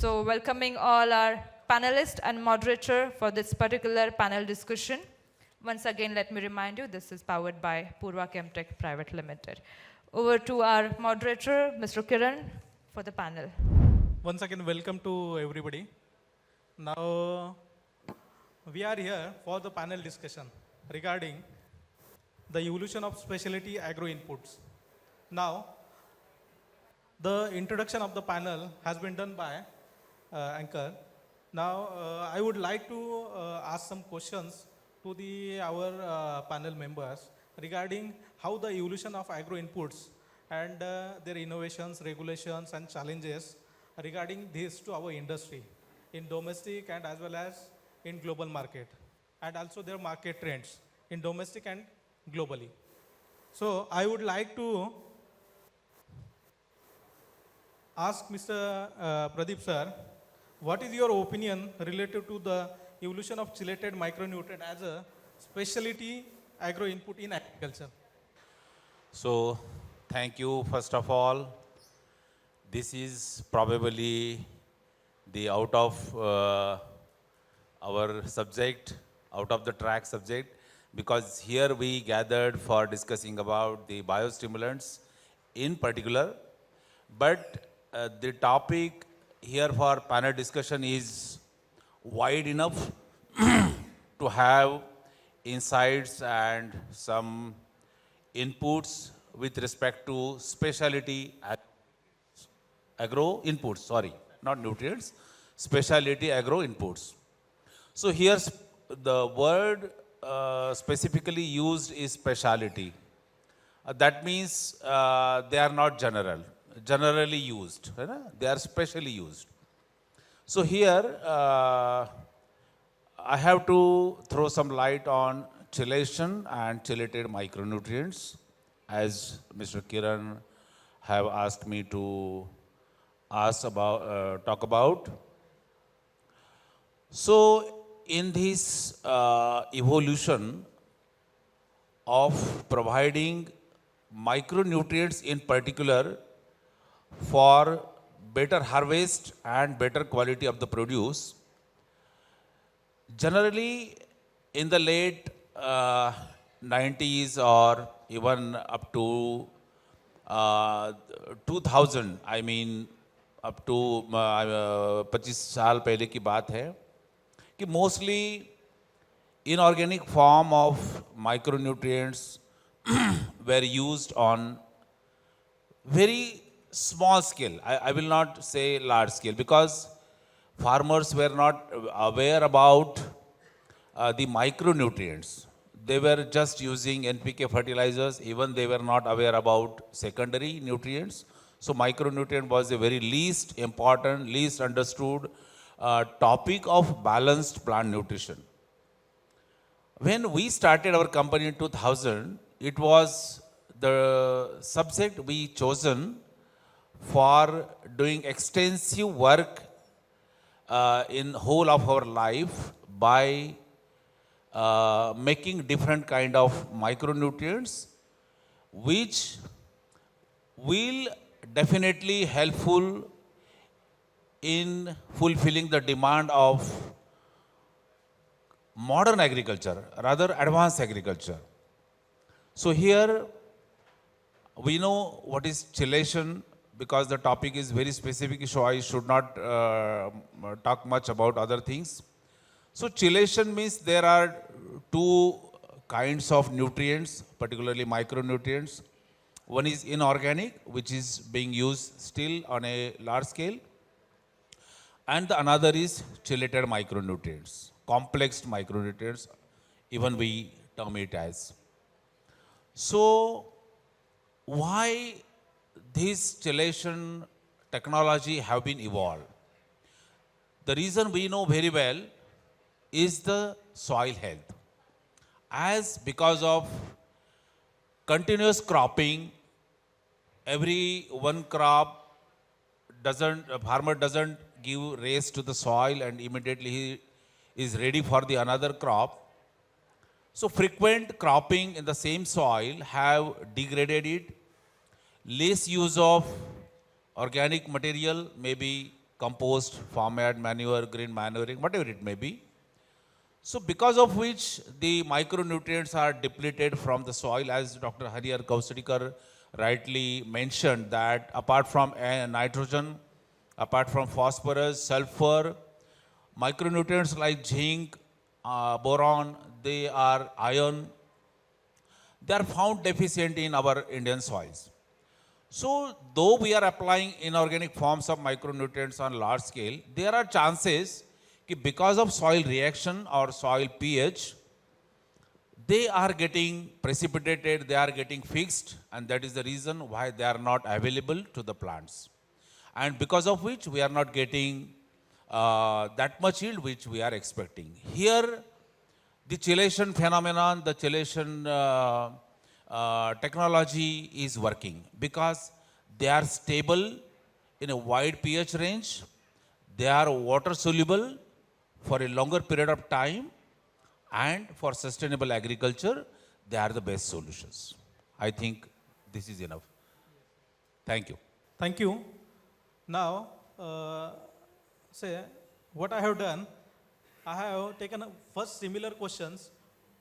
So welcoming all our panelists and moderator for this particular panel discussion. Once again, let me remind you, this is powered by Purva Chemtech Private Limited. Over to our moderator, Mr. Kiran, for the panel. Once again, welcome to everybody. Now, we are here for the panel discussion regarding the evolution of specialty agro-inputs. Now, the introduction of the panel has been done by Anchor. Now, I would like to ask some questions to our panel members regarding how the evolution of agro-inputs and their innovations, regulations and challenges regarding this to our industry in domestic and as well as in global market, and also their market trends in domestic and globally. So I would like to ask Mr. Pradip sir, what is your opinion related to the evolution of chelated micronutrient as a specialty agro-input in agriculture? So, thank you first of all. This is probably the out of our subject, out of the track subject, because here we gathered for discussing about the biostimulants in particular, but the topic here for panel discussion is wide enough to have insights and some inputs with respect to specialty agro inputs, sorry, not nutrients, specialty agro inputs. So here the word specifically used is specialty. That means they are not generally used, right? They are specially used. So here I have to throw some light on chelation and chelated micronutrients, as Mr. Kiran have asked me to talk about. So in this evolution of providing micronutrients in particular for better harvest and better quality of the produce, generally in the late 90s or even up to 2000, I mean up to 25 साल पहले की बात है कि mostly inorganic form of micronutrients were used on very small scale. I will not say large scale, because farmers were not aware about the micronutrients. They were just using NPK fertilizers. Even they were not aware about secondary nutrients. So micronutrient was the very least important, least understood topic of balanced plant nutrition. When we started our company in 2000, it was the subject we chosen for doing extensive work in whole of our life by making different kind of micronutrients, which will definitely helpful in fulfilling the demand of modern agriculture, rather advanced agriculture. So here we know what is chelation, because the topic is very specific, so I should not talk much about other things. So chelation means there are two kinds of nutrients, particularly micronutrients. One is inorganic, which is being used still on a large scale. And the another is chelated micronutrients, complex micronutrients, even we term it as. So why this chelation technology have been evolved? The reason we know very well is the soil health. As because of continuous cropping, every one crop farmer doesn't give raise to the soil and immediately he is ready for the another crop. So frequent cropping in the same soil have degraded it. Less use of organic material, maybe compost, farmyard manure, green manuring, whatever it may be. So because of which the micronutrients are depleted from the soil, as Dr. Hariyar Kausadikar rightly mentioned, that apart from nitrogen, apart from phosphorus, sulfur, micronutrients like zinc, boron, they are iron, they are found deficient in our Indian soils. So though we are applying inorganic forms of micronutrients on large scale, there are chances that because of soil reaction or soil pH, they are getting precipitated, they are getting fixed, and that is the reason why they are not available to the plants. And because of which we are not getting that much yield which we are expecting. Here, the chelation phenomenon, the chelation technology is working because they are stable in a wide pH range, they are water soluble for a longer period of time, and for sustainable agriculture, they are the best solutions. I think this is enough. Thank you. Thank you. Now, say what I have done, I have taken first similar questions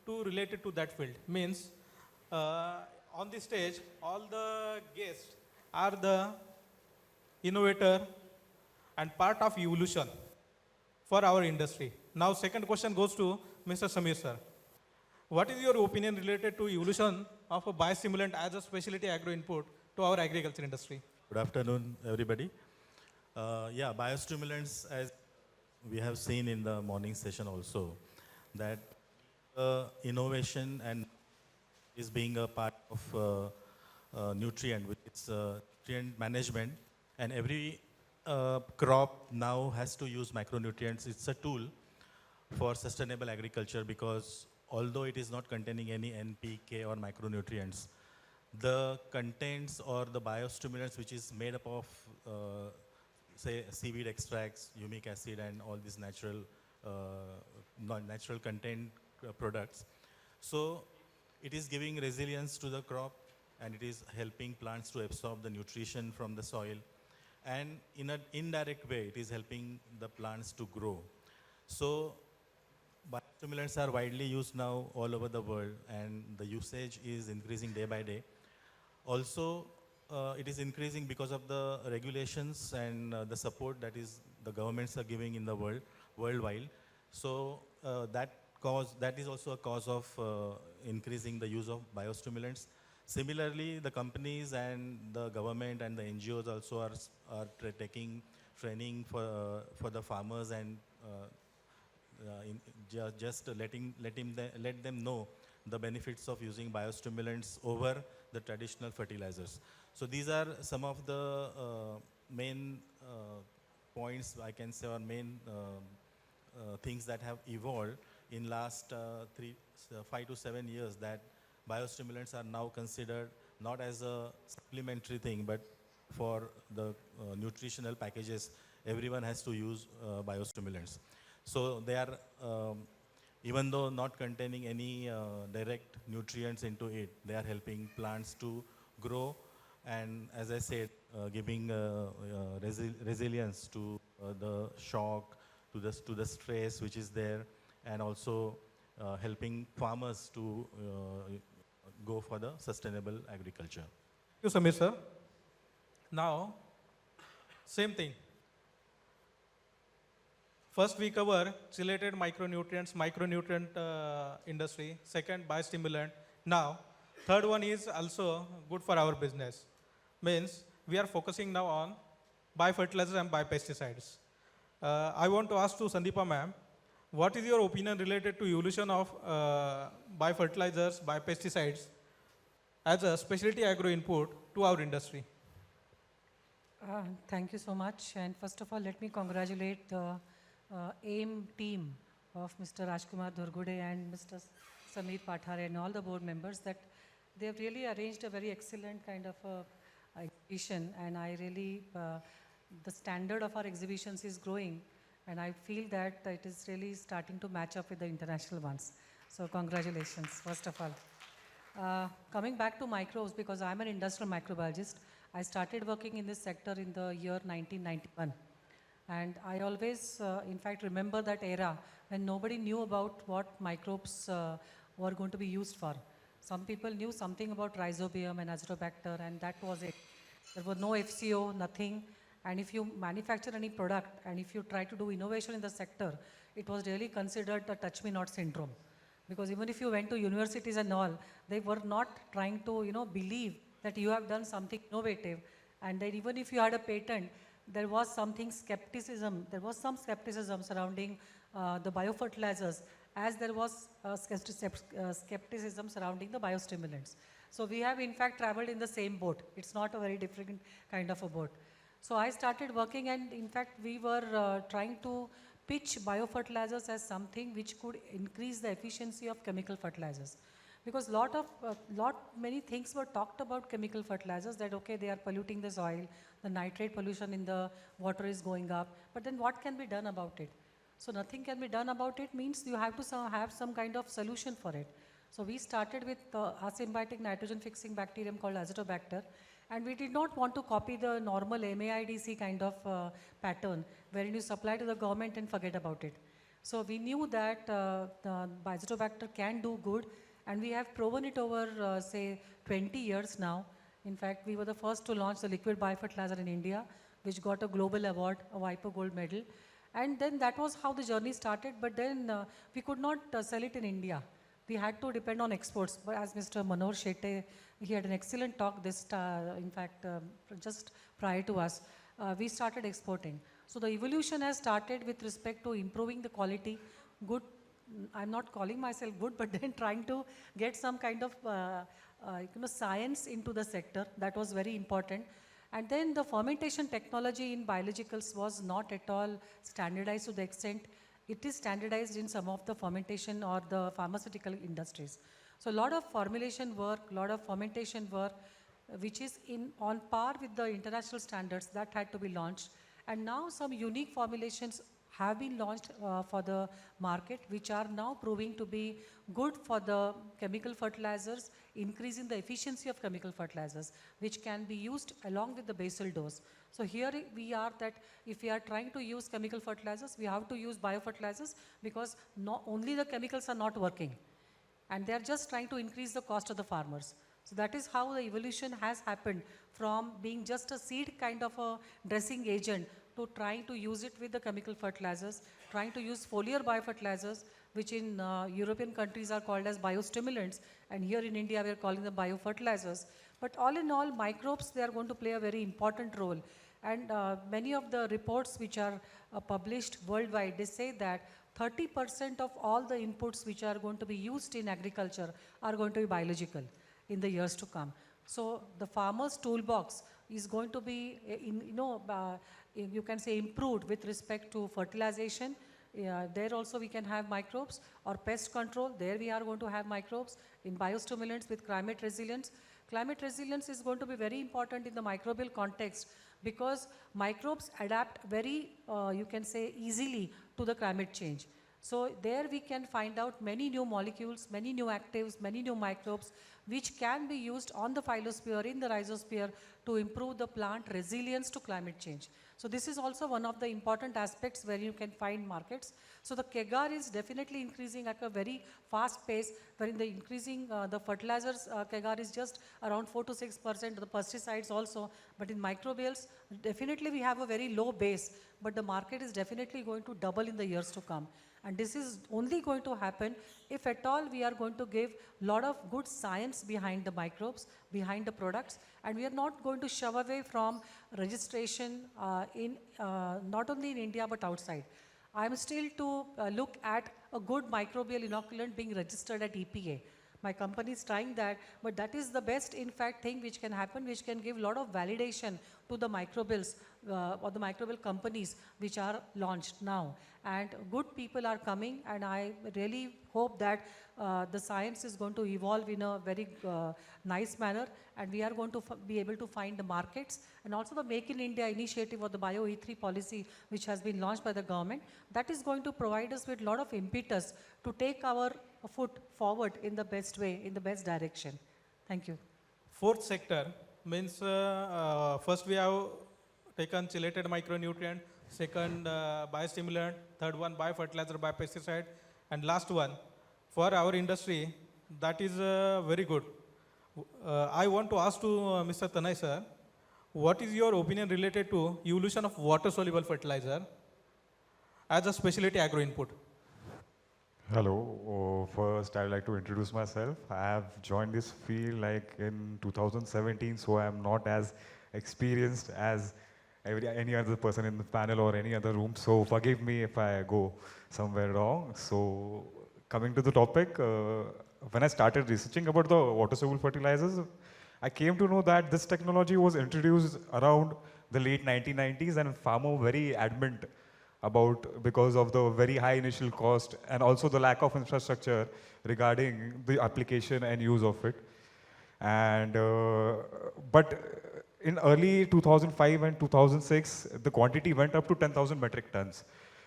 to related to that field. Means on the stage, all the guests are the innovator and part of evolution for our industry. Now, second question goes to Mr. Samir sir. What is your opinion related to evolution of a biostimulant as a specialty agro input to our agriculture industry? Good afternoon, everybody. Yeah, biostimulants, as we have seen in the morning session also, that innovation and is being a part of nutrient, with its nutrient management, and every crop now has to use micronutrients. It's a tool for sustainable agriculture because although it is not containing any NPK or micronutrients, the contents or the biostimulants which is made up of say seaweed extracts, humic acid and all these natural natural content products. So it is giving resilience to the crop and it is helping plants to absorb the nutrition from the soil, and in an indirect way it is helping the plants to grow. So biostimulants are widely used now all over the world and the usage is increasing day by day. Also, it is increasing because of the regulations and the support that is the governments are giving in the worldwide. So that is also a cause of increasing the use of biostimulants. Similarly, the companies and the government and the NGOs also are taking training for the farmers and just let them know the benefits of using biostimulants over the traditional fertilizers. So these are some of the main points I can say, or main things that have evolved in last 5 to 7 years, that biostimulants are now considered not as a supplementary thing, but for the nutritional packages, everyone has to use biostimulants. So they are, even though not containing any direct nutrients into it, they are helping plants to grow and, as I said, giving resilience to the shock, to the stress which is there, and also helping farmers to go for the sustainable agriculture. Thank you, Samir sir. Now, same thing. First, we cover chelated micronutrient industry. Second, biostimulant. Now, third one is also good for our business. Means we are focusing now on biofertilizers and biopesticides. I want to ask to Sandeepa ma'am, what is your opinion related to evolution of biofertilizers, biopesticides as a specialty agro input to our industry? Thank you so much. And first of all, let me congratulate the AIM team of Mr. Rajkumar Dhurgude and Mr. Samir Pathare and all the board members, that they have really arranged a very excellent kind of exhibition, and I really, the standard of our exhibitions is growing, and I feel that it is really starting to match up with the international ones. So congratulations, first of all. Coming back to microbes, because I'm an industrial microbiologist, I started working in this sector in the year 1991. And I always, in fact, remember that era when nobody knew about what microbes were going to be used for. Some people knew something about rhizobium and azotobacter, and that was it. There was no FCO, nothing. And if you manufacture any product and if you try to do innovation in the sector, it was really considered a touch me not syndrome. Because even if you went to universities and all, they were not trying to, believe that you have done something innovative. And then even if you had a patent, there was some skepticism surrounding the biofertilizers, as there was skepticism surrounding the biostimulants. So we have in fact traveled in the same boat. It's not a very different kind of a boat. So I started working, and in fact we were trying to pitch biofertilizers as something which could increase the efficiency of chemical fertilizers. Because many things were talked about chemical fertilizers, that okay, they are polluting the soil, the nitrate pollution in the water is going up, but then what can be done about it? So nothing can be done about it means you have to have some kind of solution for it. So we started with asymbiotic nitrogen fixing bacterium called azotobacter, and we did not want to copy the normal MAIDC kind of pattern wherein you supply to the government and forget about it. So we knew that the azotobacter can do good, and we have proven it over say 20 years now. In fact, we were the first to launch the liquid biofertilizer in India, which got a global award, a WIPO gold medal. And then that was how the journey started, but then we could not sell it in India. We had to depend on exports. But as Mr. Manor Shetty, he had an excellent talk just prior to us. We started exporting. So the evolution has started with respect to improving the quality, good. I'm not calling myself good, but then trying to get some kind of science into the sector. That was very important. And then the fermentation technology in biologicals was not at all standardized to the extent it is standardized in some of the fermentation or the pharmaceutical industries. So a lot of formulation work, a lot of fermentation work, which is on par with the international standards, that had to be launched. And now some unique formulations have been launched for the market, which are now proving to be good for the chemical fertilizers, increasing the efficiency of chemical fertilizers, which can be used along with the basal dose. So here we are that if we are trying to use chemical fertilizers, we have to use biofertilizers, because not only the chemicals are not working, and they are just trying to increase the cost of the farmers. So that is how the evolution has happened from being just a seed kind of a dressing agent to trying to use it with the chemical fertilizers, trying to use foliar biofertilizers, which in European countries are called as biostimulants, and here in India we are calling them biofertilizers. But all in all, microbes, they are going to play a very important role. And many of the reports which are published worldwide, they say that 30% of all the inputs which are going to be used in agriculture are going to be biological in the years to come. So the farmer's toolbox is going to be, you can say, improved with respect to fertilization. There also we can have microbes, or pest control. There we are going to have microbes. In biostimulants with climate resilience. Climate resilience is going to be very important in the microbial context, because microbes adapt very, you can say, easily to the climate change. So there we can find out many new molecules, many new actives, many new microbes, which can be used on the phyllosphere, in the rhizosphere, to improve the plant resilience to climate change. So this is also one of the important aspects where you can find markets. So the KEGAR is definitely increasing at a very fast pace, wherein the increasing the fertilizers KEGAR is just around 4 to 6%, the pesticides also. But in microbials, definitely we have a very low base, but the market is definitely going to double in the years to come. And this is only going to happen if at all we are going to give a lot of good science behind the microbes, behind the products, and we are not going to shove away from registration not only in India but outside. I am still to look at a good microbial inoculant being registered at EPA. My company is trying that, but that is the best, in fact, thing which can happen, which can give a lot of validation to the microbials or the microbial companies which are launched now. And good people are coming, and I really hope that the science is going to evolve in a very nice manner, and we are going to be able to find the markets. And also the Make in India initiative, or the Bio E3 policy, which has been launched by the government, that is going to provide us with a lot of impetus to take our foot forward in the best way, in the best direction. Thank you. Fourth sector means first we have taken chelated micronutrient, second biostimulant, third one biofertilizer, biopesticide, and last one for our industry, that is very good. I want to ask to Mr. Tanay sir, what is your opinion related to evolution of water-soluble fertilizer as a specialty agro-input? Hello. First, I'd like to introduce myself. I have joined this field like in 2017, so I'm not as experienced as any other person in the panel or any other room. So forgive me if I go somewhere wrong. So coming to the topic, when I started researching about the water-soluble fertilizers, I came to know that this technology was introduced around the late 1990s, and farmer very adamant about because of the very high initial cost and also the lack of infrastructure regarding the application and use of it. And but in early 2005 and 2006, the quantity went up to 10,000 metric tons,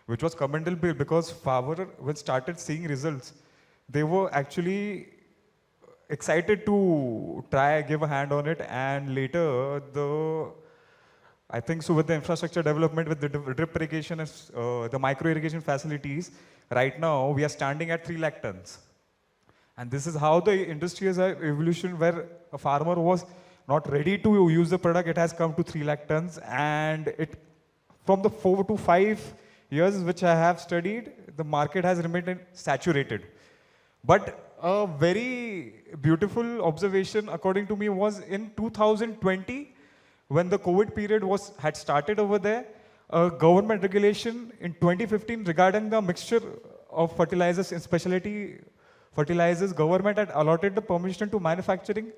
which was commendable because farmer, when started seeing results, they were actually excited to try give a hand on it. And later I think so with the infrastructure development, with the drip irrigation, the micro irrigation facilities, right now we are standing at 3 lakh tons. And this is how the industry has evolution, where a farmer was not ready to use the product, it has come to 3 lakh tons. And it, from the 4 to 5 years which I have studied, the market has remained saturated. But a very beautiful observation according to me was in 2020, when the COVID period had started over there, a government regulation in 2015 regarding the mixture of fertilizers and specialty fertilizers, government had allotted the permission to manufacturing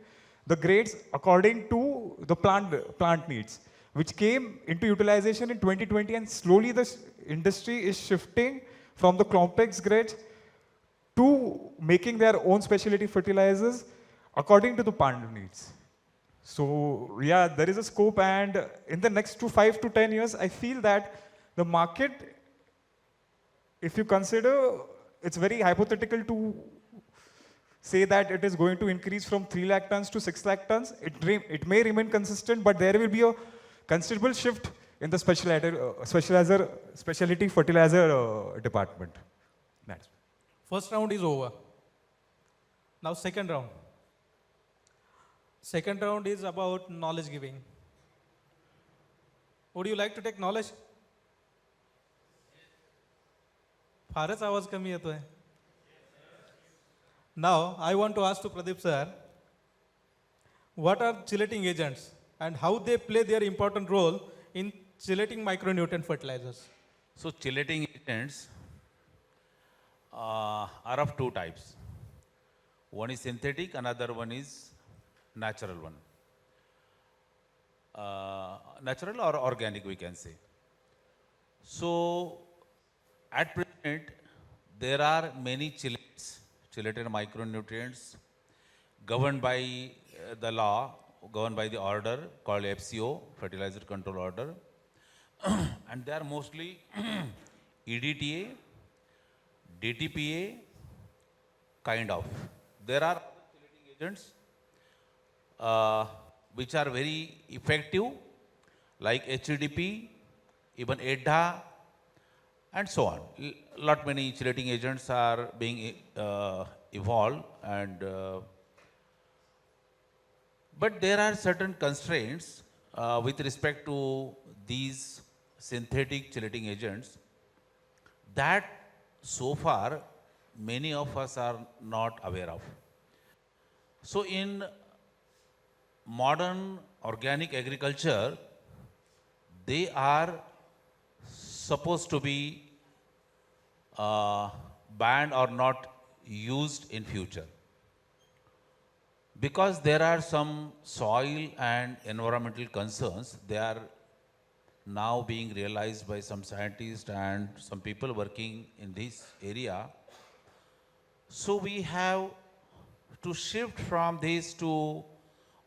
the grades according to the plant needs, which came into utilization in 2020, and slowly the industry is shifting from the complex grades to making their own specialty fertilizers according to the plant needs. So yeah, there is a scope, and in the next 5 to 10 years, I feel that the market, if you consider, it's very hypothetical to say that it is going to increase from 3 lakh tons to 6 lakh tons. It may remain consistent, but there will be a considerable shift in the specialty fertilizer department. That's First round is over. Now second round. Second round is about knowledge giving. Would you like to take knowledge? फारच आवाज कमी येतोय. Now I want to ask to Pradip sir, what are chelating agents and how they play their important role in chelating micronutrient fertilizers? So chelating agents are of 2 types. One is synthetic, another one is natural one. Natural or organic, we can say. So at present, there are many chelated micronutrients governed by the law, governed by the order called FCO, Fertilizer Control Order. And they are mostly EDTA, DTPA, kind of. There are other chelating agents which are very effective, like HEDP, even EDHA, and so on. Lot many chelating agents are being evolved, and but there are certain constraints with respect to these synthetic chelating agents that so far many of us are not aware of. So in modern organic agriculture, they are supposed to be banned or not used in future, because there are some soil and environmental concerns. They are now being realized by some scientists and some people working in this area. So we have to shift from this to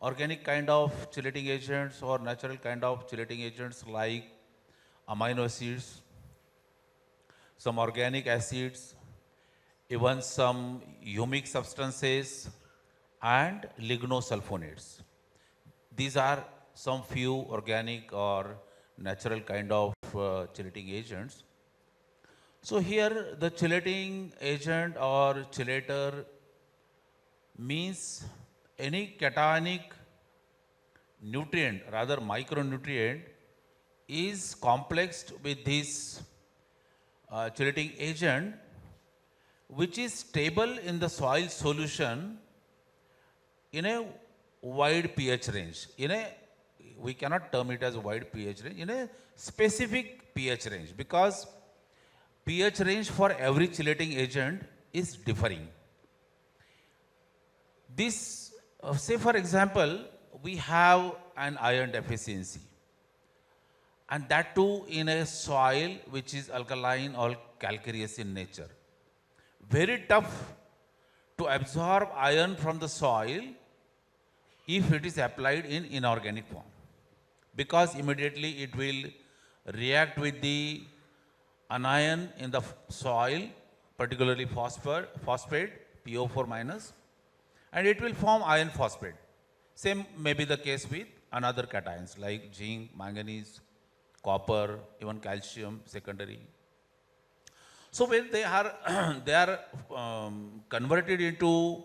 organic kind of chelating agents or natural kind of chelating agents like amino acids, some organic acids, even some humic substances, and lignosulfonates. These are some few organic or natural kind of chelating agents. So here the chelating agent or chelator means any cationic nutrient, rather micronutrient, is complexed with this chelating agent, which is stable in the soil solution in a wide pH range. We cannot term it as a wide pH range, in a specific pH range, because pH range for every chelating agent is differing. This, say for example, we have an iron deficiency, and that too in a soil which is alkaline or calcareous in nature. Very tough to absorb iron from the soil if it is applied in inorganic form, because immediately it will react with the anion in the soil, particularly phosphate, PO4 minus, and it will form iron phosphate. Same may be the case with another cations like zinc, manganese, copper, even calcium secondary. So when they are converted into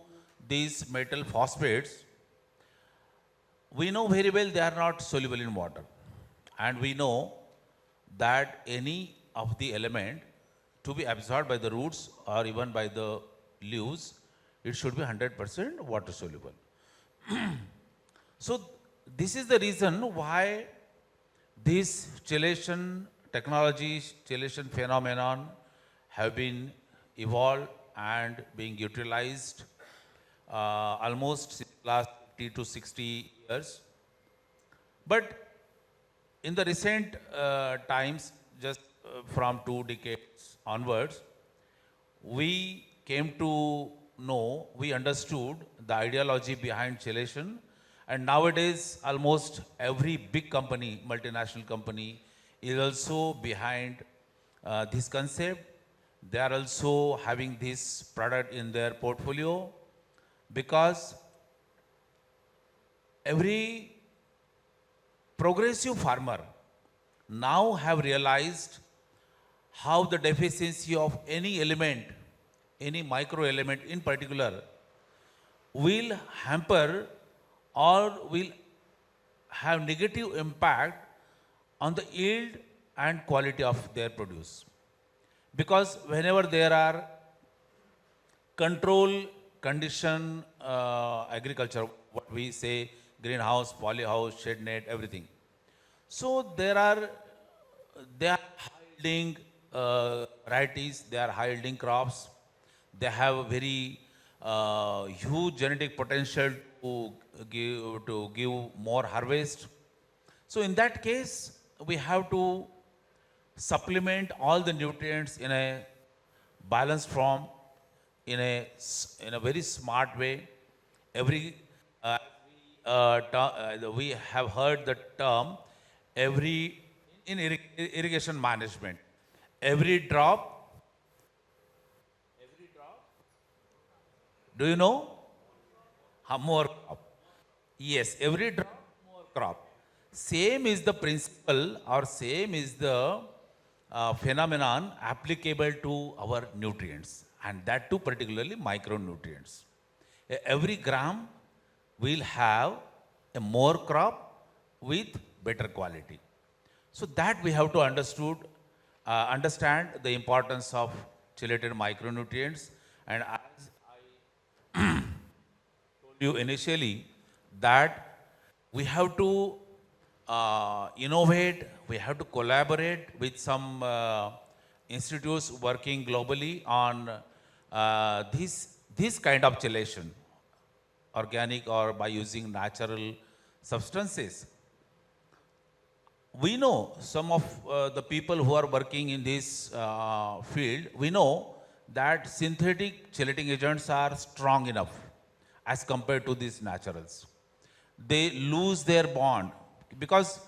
these metal phosphates, we know very well they are not soluble in water, and we know that any of the element to be absorbed by the roots or even by the leaves, it should be 100% water soluble. So this is the reason why this chelation technology, chelation phenomenon have been evolved and being utilized almost last 50 to 60 years. But in the recent times, just from 2 decades onwards, we came to know, we understood the ideology behind chelation, and nowadays almost every big company, multinational company, is also behind this concept. They are also having this product in their portfolio, because every progressive farmer now have realized how the deficiency of any element, any micro element in particular, will hamper or will have negative impact on the yield and quality of their produce. Because whenever there are control condition agriculture, what we say, greenhouse, polyhouse, shade net, everything. So they are high-yielding varieties, they are high-yielding crops, they have very huge genetic potential to give more harvest. So in that case, we have to supplement all the nutrients in a balanced form, in a very smart way. We have heard the term in irrigation management, every drop, do you know? More crop. Yes, every drop, more crop. Same is the principle, or same is the phenomenon applicable to our nutrients, and that too particularly micronutrients. Every gram will have a more crop with better quality. So that we have to understand the importance of chelated micronutrients. And as I told you initially, that we have to innovate, we have to collaborate with some institutes working globally on this kind of chelation, organic or by using natural substances. We know some of the people who are working in this field, we know that synthetic chelating agents are strong enough as compared to these naturals. They lose their bond, because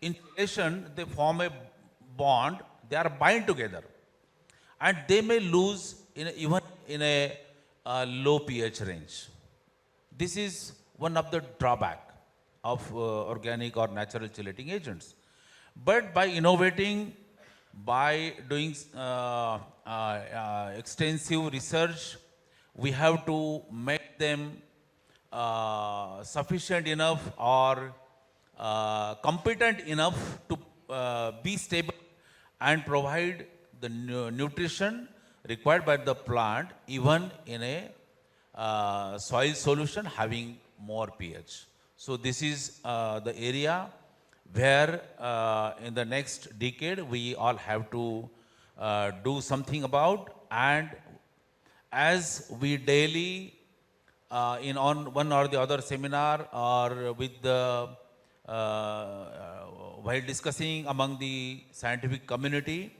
in chelation they form a bond, they are bind together, and they may lose even in a low pH range. This is one of the drawback of organic or natural chelating agents. But by innovating, by doing extensive research, we have to make them sufficient enough or competent enough to be stable and provide the nutrition required by the plant even in a soil solution having more pH. So this is the area where in the next decade we all have to do something about, and as we daily in on one or the other seminar or with the while discussing among the scientific community,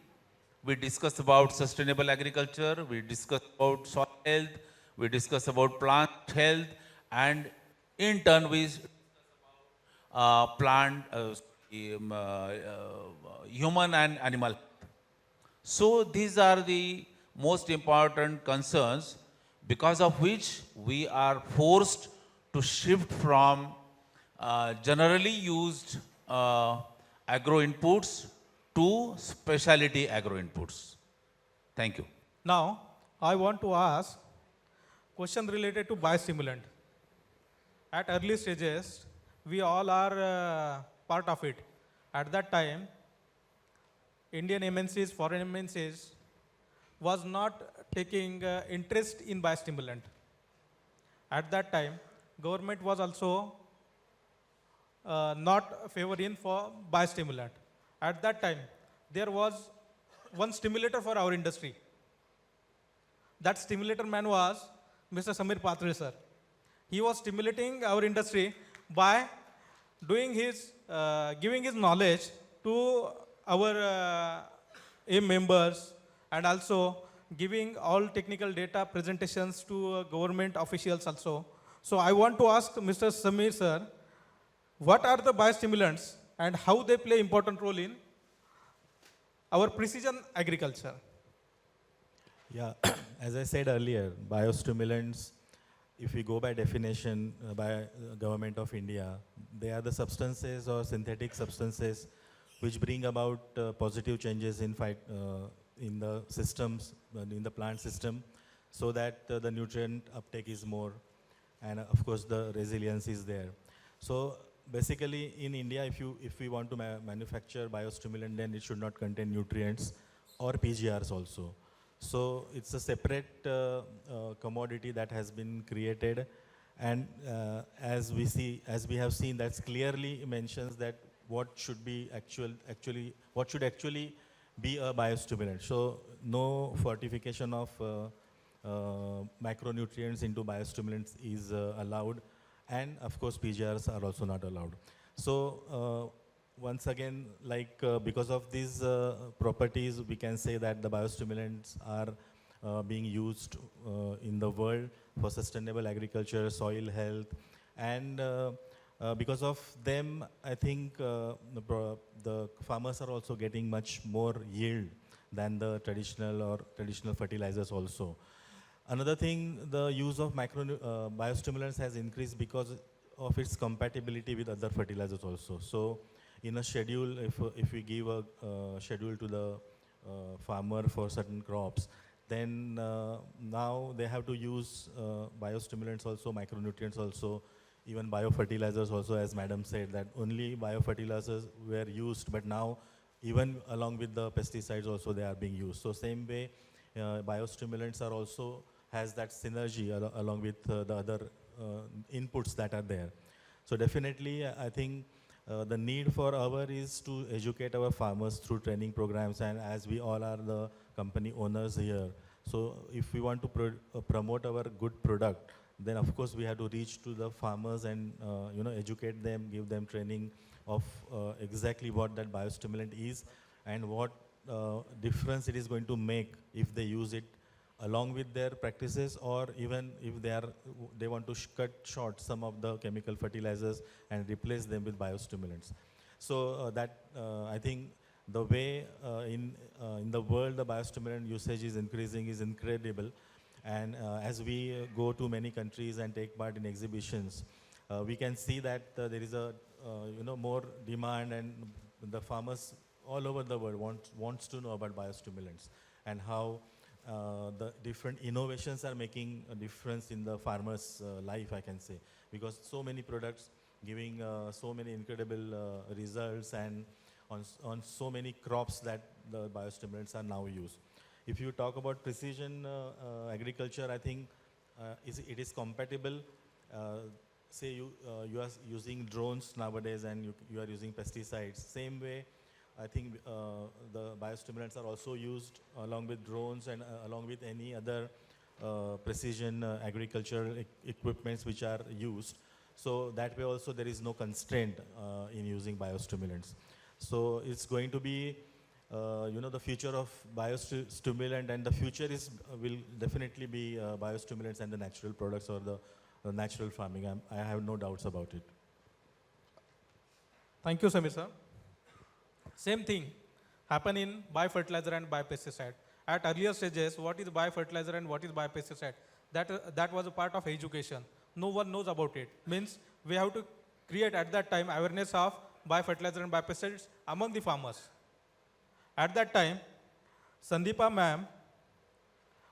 we discuss about sustainable agriculture, we discuss about soil health, we discuss about plant health, and in turn we plant human and animal. So these are the most important concerns because of which we are forced to shift from generally used agro-inputs to specialty agro-inputs. Thank you. Now, I want to ask question related to biostimulant. At early stages, we all are part of it. At that time, Indian MNCs, foreign MNCs was not taking interest in biostimulant. At that time, government was also not favoring for biostimulant. At that time, there was one stimulator for our industry. That stimulator man was Mr. Pathare sir. He was stimulating our industry by doing his, giving his knowledge to our AIM members and also giving all technical data presentations to government officials also. So I want to ask Mr. Samir sir, what are the biostimulants and how they play important role in our precision agriculture? Yeah, as I said earlier, biostimulants, if we go by definition by Government of India, they are the substances or synthetic substances which bring about positive changes in the systems, in the plant system, so that the nutrient uptake is more, and of course the resilience is there. So basically in India, if we want to manufacture biostimulant, then it should not contain nutrients or PGRs also. So it's a separate commodity that has been created, and as we have seen, that's clearly mentions that what should be what should actually be a biostimulant. So no fortification of macronutrients into biostimulants is allowed, and of course PGRs are also not allowed. So once again, like because of these properties, we can say that the biostimulants are being used in the world for sustainable agriculture, soil health, and because of them, I think the farmers are also getting much more yield than the traditional fertilizers also. Another thing, the use of biostimulants has increased because of its compatibility with other fertilizers also. So in a schedule, if we give a schedule to the farmer for certain crops, then now they have to use biostimulants also, micronutrients also, even biofertilizers also, as madam said, that only biofertilizers were used, but now even along with the pesticides also they are being used. So same way, biostimulants are also has that synergy along with the other inputs that are there. So definitely, I think the need for our is to educate our farmers through training programs, and as we all are the company owners here, so if we want to promote our good product, then of course we have to reach to the farmers and educate them, give them training of exactly what that biostimulant is and what difference it is going to make if they use it along with their practices, or even if they want to cut short some of the chemical fertilizers and replace them with biostimulants. So I think the way in the world the biostimulant usage is increasing is incredible, and as we go to many countries and take part in exhibitions, we can see that there is a more demand and the farmers all over the world wants to know about biostimulants and how the different innovations are making a difference in the farmer's life, I can say, because so many products giving so many incredible results and on so many crops that the biostimulants are now used. If you talk about precision agriculture, I think it is compatible. Say you are using drones nowadays and you are using pesticides. Same way, I think the biostimulants are also used along with drones and along with any other precision agricultural equipments which are used. So that way also there is no constraint in using biostimulants. So it's going to be, the future of biostimulant, and the future will definitely be biostimulants and the natural products or the natural farming. I have no doubts about it. Thank you, Samir sir. Same thing happen in biofertilizer and biopesticide. At earlier stages, what is biofertilizer and what is biopesticide? That was a part of education. No one knows about it. Means we have to create at that time awareness of biofertilizer and biopesticides among the farmers. At that time, Sandeepa ma'am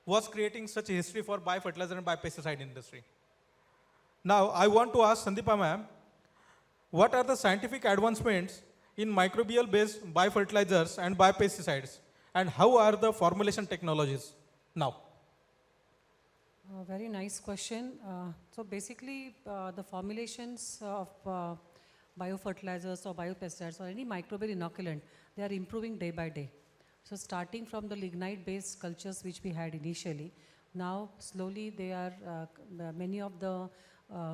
was creating such a history for biofertilizer and biopesticide industry. Now, I want to ask Sandeepa ma'am, what are the scientific advancements in microbial-based biofertilizers and biopesticides, and how are the formulation technologies now? Very nice question. So basically, the formulations of biofertilizers or biopesticides or any microbial inoculant, they are improving day by day. So starting from the lignite-based cultures which we had initially, now slowly they are, many of the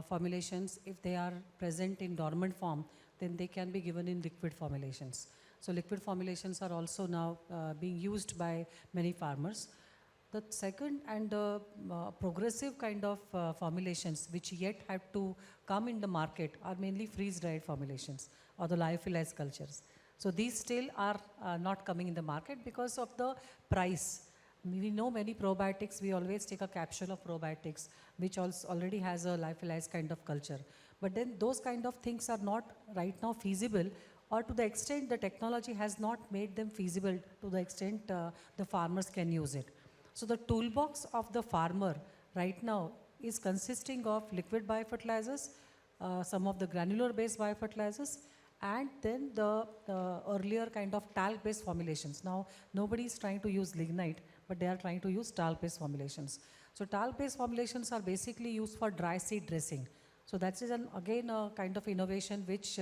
formulations, if they are present in dormant form, then they can be given in liquid formulations. So liquid formulations are also now being used by many farmers. The second and the progressive kind of formulations which yet have to come in the market are mainly freeze-dried formulations or the lyophilized cultures. So these still are not coming in the market because of the price. We know many probiotics, we always take a capsule of probiotics which also already has a lyophilized kind of culture. But then those kind of things are not right now feasible, or to the extent the technology has not made them feasible to the extent the farmers can use it. So the toolbox of the farmer right now is consisting of liquid biofertilizers, some of the granular based biofertilizers, and then the earlier kind of talc based formulations. Now nobody is trying to use lignite, but they are trying to use talc based formulations. So talc based formulations are basically used for dry seed dressing. So that is again a kind of innovation which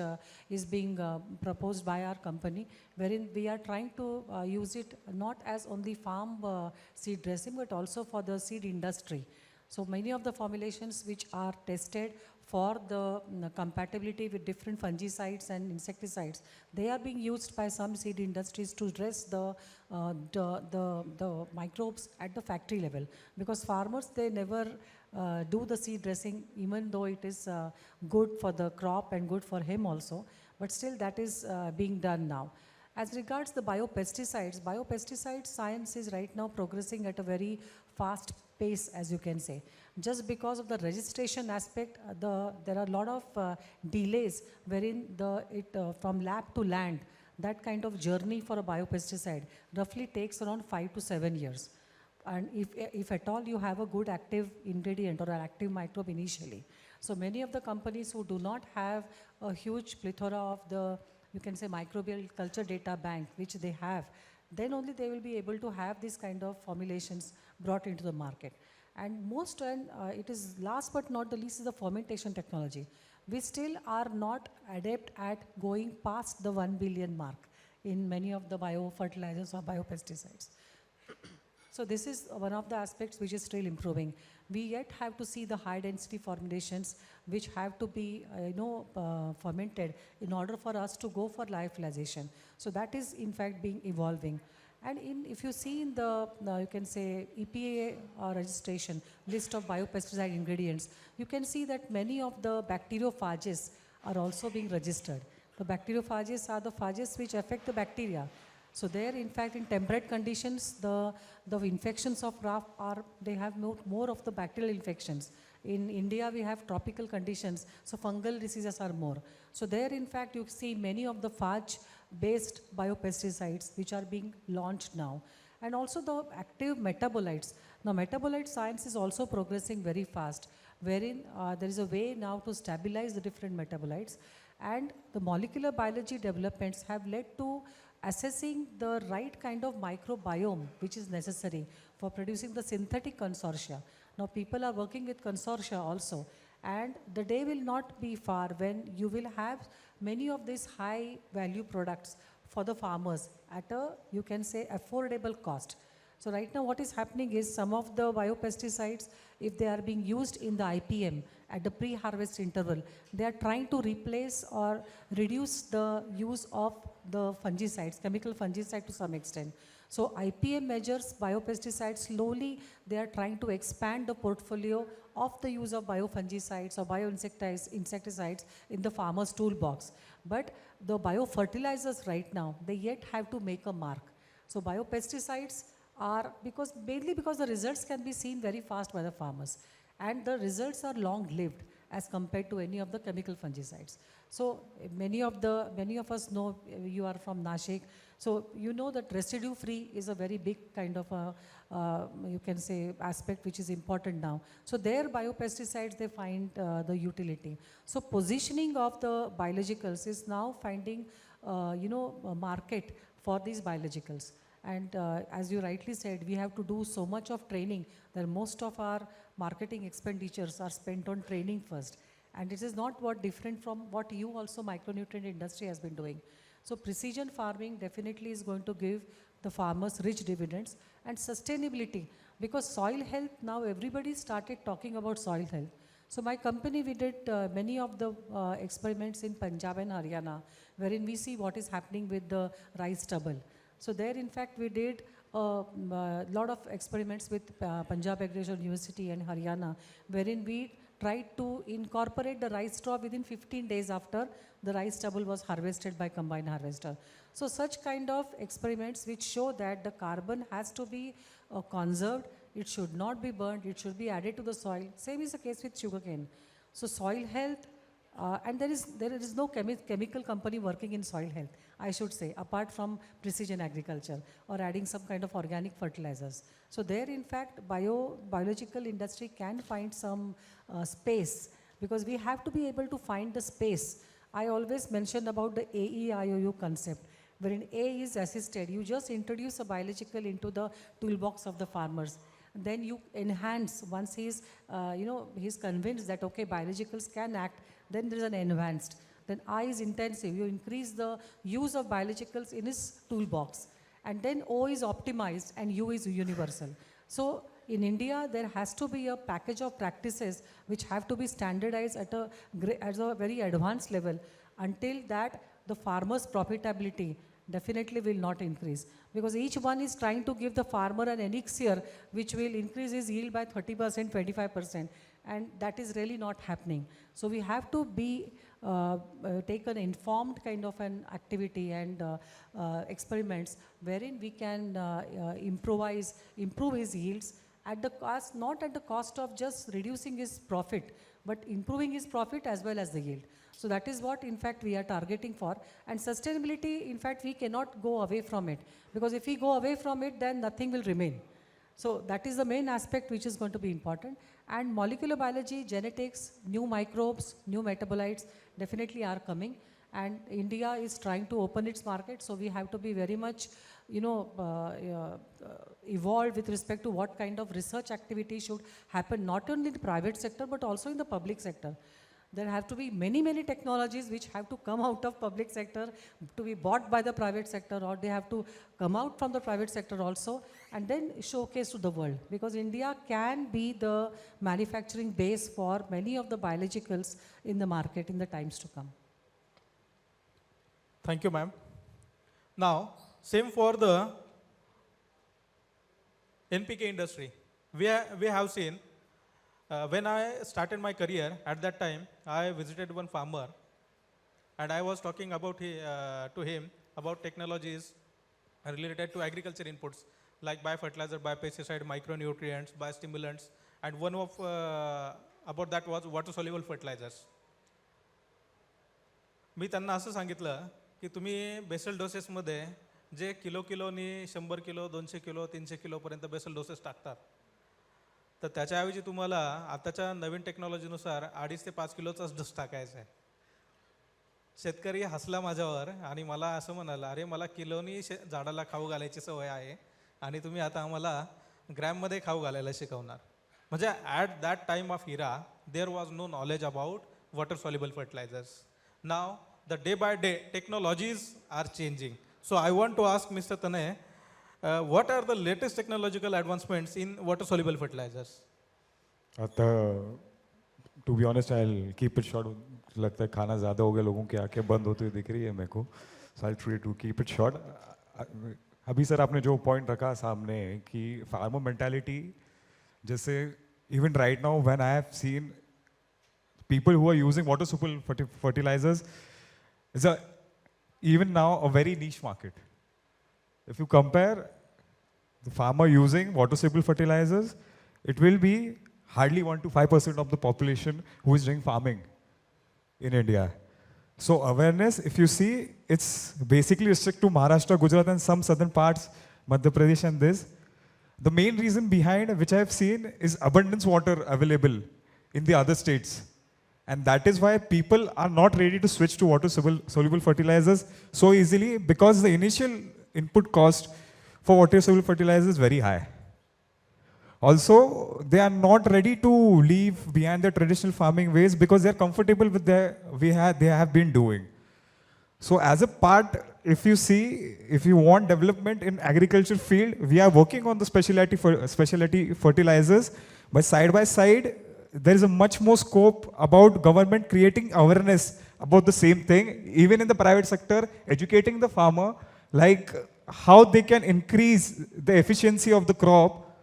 is being proposed by our company, wherein we are trying to use it not as only farm seed dressing, but also for the seed industry. So many of the formulations which are tested for the compatibility with different fungicides and insecticides, they are being used by some seed industries to dress the microbes at the factory level. Because farmers, they never do the seed dressing, even though it is good for the crop and good for him also, but still that is being done now. As regards the biopesticide science is right now progressing at a very fast pace, as you can say. Just because of the registration aspect, there are a lot of delays wherein from lab to land, that kind of journey for a biopesticide roughly takes around 5 to 7 years. And if at all you have a good active ingredient or an active microbe initially. So many of the companies who do not have a huge plethora of the, you can say, microbial culture data bank, which they have, then only they will be able to have these kind of formulations brought into the market. And most, it is last but not the least, is the fermentation technology. We still are not adept at going past the 1 billion mark in many of the biofertilizers or biopesticides. So this is one of the aspects which is still improving. We yet have to see the high density formulations which have to be fermented in order for us to go for lyophilization. So that is in fact being evolving. And if you see in the, you can say, EPA registration list of biopesticide ingredients, you can see that many of the bacteriophages are also being registered. The bacteriophages are the phages which affect the bacteria. So there, in fact, in temperate conditions, the infections of RAF they have more of the bacterial infections. In India, we have tropical conditions, so fungal diseases are more. So there, in fact, you see many of the phage based biopesticides which are being launched now, and also the active metabolites. Now metabolite science is also progressing very fast, wherein there is a way now to stabilize the different metabolites, and the molecular biology developments have led to assessing the right kind of microbiome which is necessary for producing the synthetic consortia. Now people are working with consortia also, and the day will not be far when you will have many of these high value products for the farmers at a, you can say, affordable cost. So right now what is happening is some of the biopesticides, if they are being used in the IPM at the pre-harvest interval, they are trying to replace or reduce the use of the fungicides, chemical fungicide to some extent. So IPM measures biopesticides slowly, they are trying to expand the portfolio of the use of biofungicides or insecticides in the farmer's toolbox. But the biofertilizers right now, they yet have to make a mark. So biopesticides are, mainly because the results can be seen very fast by the farmers, and the results are long-lived as compared to any of the chemical fungicides. So many of us know, you are from Nashik, so you know that residue-free is a very big kind of a, you can say, aspect which is important now. So their biopesticides, they find the utility. So positioning of the biologicals is now finding, a market for these biologicals. And as you rightly said, we have to do so much of training that most of our marketing expenditures are spent on training first. And it is not what different from what you also micronutrient industry has been doing. So precision farming definitely is going to give the farmers rich dividends, and sustainability, because soil health, now everybody started talking about soil health. So my company, we did many of the experiments in Punjab and Haryana, wherein we see what is happening with the rice stubble. So there, in fact, we did a lot of experiments with Punjab Agricultural University and Haryana, wherein we tried to incorporate the rice straw within 15 days after the rice stubble was harvested by combined harvester. So such kind of experiments which show that the carbon has to be conserved, it should not be burned, it should be added to the soil. Same is the case with sugarcane. So soil health, and there is no chemical company working in soil health, I should say, apart from precision agriculture or adding some kind of organic fertilizers. So there, in fact, biological industry can find some space, because we have to be able to find the space. I always mention about the AEIOU concept, wherein A is assisted. You just introduce a biological into the toolbox of the farmers. Then you enhance, once he's convinced that, okay, biologicals can act, then there is an enhanced. Then I is intensive. You increase the use of biologicals in his toolbox. And then O is optimized and U is universal. So in India, there has to be a package of practices which have to be standardized at a very advanced level. Until that, the farmer's profitability definitely will not increase, because each one is trying to give the farmer an elixir which will increase his yield by 30%, 25%, and that is really not happening. So we have to be take an informed kind of an activity and experiments wherein we can improve his yields at the cost, not at the cost of just reducing his profit, but improving his profit as well as the yield. So that is what, in fact, we are targeting for. And sustainability, in fact, we cannot go away from it, because if we go away from it, then nothing will remain. So that is the main aspect which is going to be important. And molecular biology, genetics, new microbes, new metabolites definitely are coming. And India is trying to open its market. So we have to be very much, evolved with respect to what kind of research activity should happen, not only in the private sector, but also in the public sector. There have to be many, many technologies which have to come out of public sector to be bought by the private sector, or they have to come out from the private sector also and then showcase to the world. Because India can be the manufacturing base for many of the biologicals in the market in the times to come. Thank you, ma'am. Now, same for the NPK industry. We have seen, when I started my career, at that time, I visited one farmer, and I was talking about to him about technologies related to agriculture inputs, like biofertilizer, biopesticide, micronutrients, biostimulants, and one of about that was water-soluble fertilizers. मी त्यांना असं सांगितलं की तुम्ही basal डोसेसमध्ये जे किलोनी 100 kilo 200 kilo 300 किलोपर्यंत basal doses टाकतात, तर त्याच्याऐवजी तुम्हाला आताच्या नवीन टेक्नॉलॉजीनुसार 2.5 ते 5 किलोचाच डोस टाकायचा आहे. शेतकरी हसला माझ्यावर आणि मला असं म्हणाला, अरे मला किलोनी झाडाला खाऊ घालायची सवय आहे आणि तुम्ही आता आम्हाला ग्रॅममध्ये खाऊ घालायला शिकवणार. म्हणजे at that time of era there was no knowledge about water soluble fertilisers. नाव the day by day technologies are changing. So I want to ask Mr. Tanay, what are the latest technological advancements in water soluble fertilizers? To be honest, I'll keep it short. लगता है खाना ज़्यादा हो गया, लोगों की आंखें बंद होती हुई दिख रही है मेरे को. So I'll try to keep it short. अभी सर आपने जो पॉइंट रखा सामने कि फार्मर मेंटालिटी, जैसे even right now when I have seen people who are using water soluble fertilizers, it's even now a very niche market. If you compare the farmer using water soluble fertilizers, it will be hardly 1 to 5% of the population who is doing farming in India. So awareness, if you see, it's basically restricted to Maharashtra, Gujarat and some southern parts, Madhya Pradesh and this. The main reason behind which I have seen is abundance water available in the other states. And that is why people are not ready to switch to water soluble fertilizers so easily, because the initial input cost for water soluble fertilizers is very high. Also, they are not ready to leave behind their traditional farming ways because they are comfortable with they have been doing. So as a part, if you see, if you want development in agriculture field, we are working on the specialty fertilizers, but side by side, there is a much more scope about government creating awareness about the same thing, even in the private sector, educating the farmer, like how they can increase the efficiency of the crop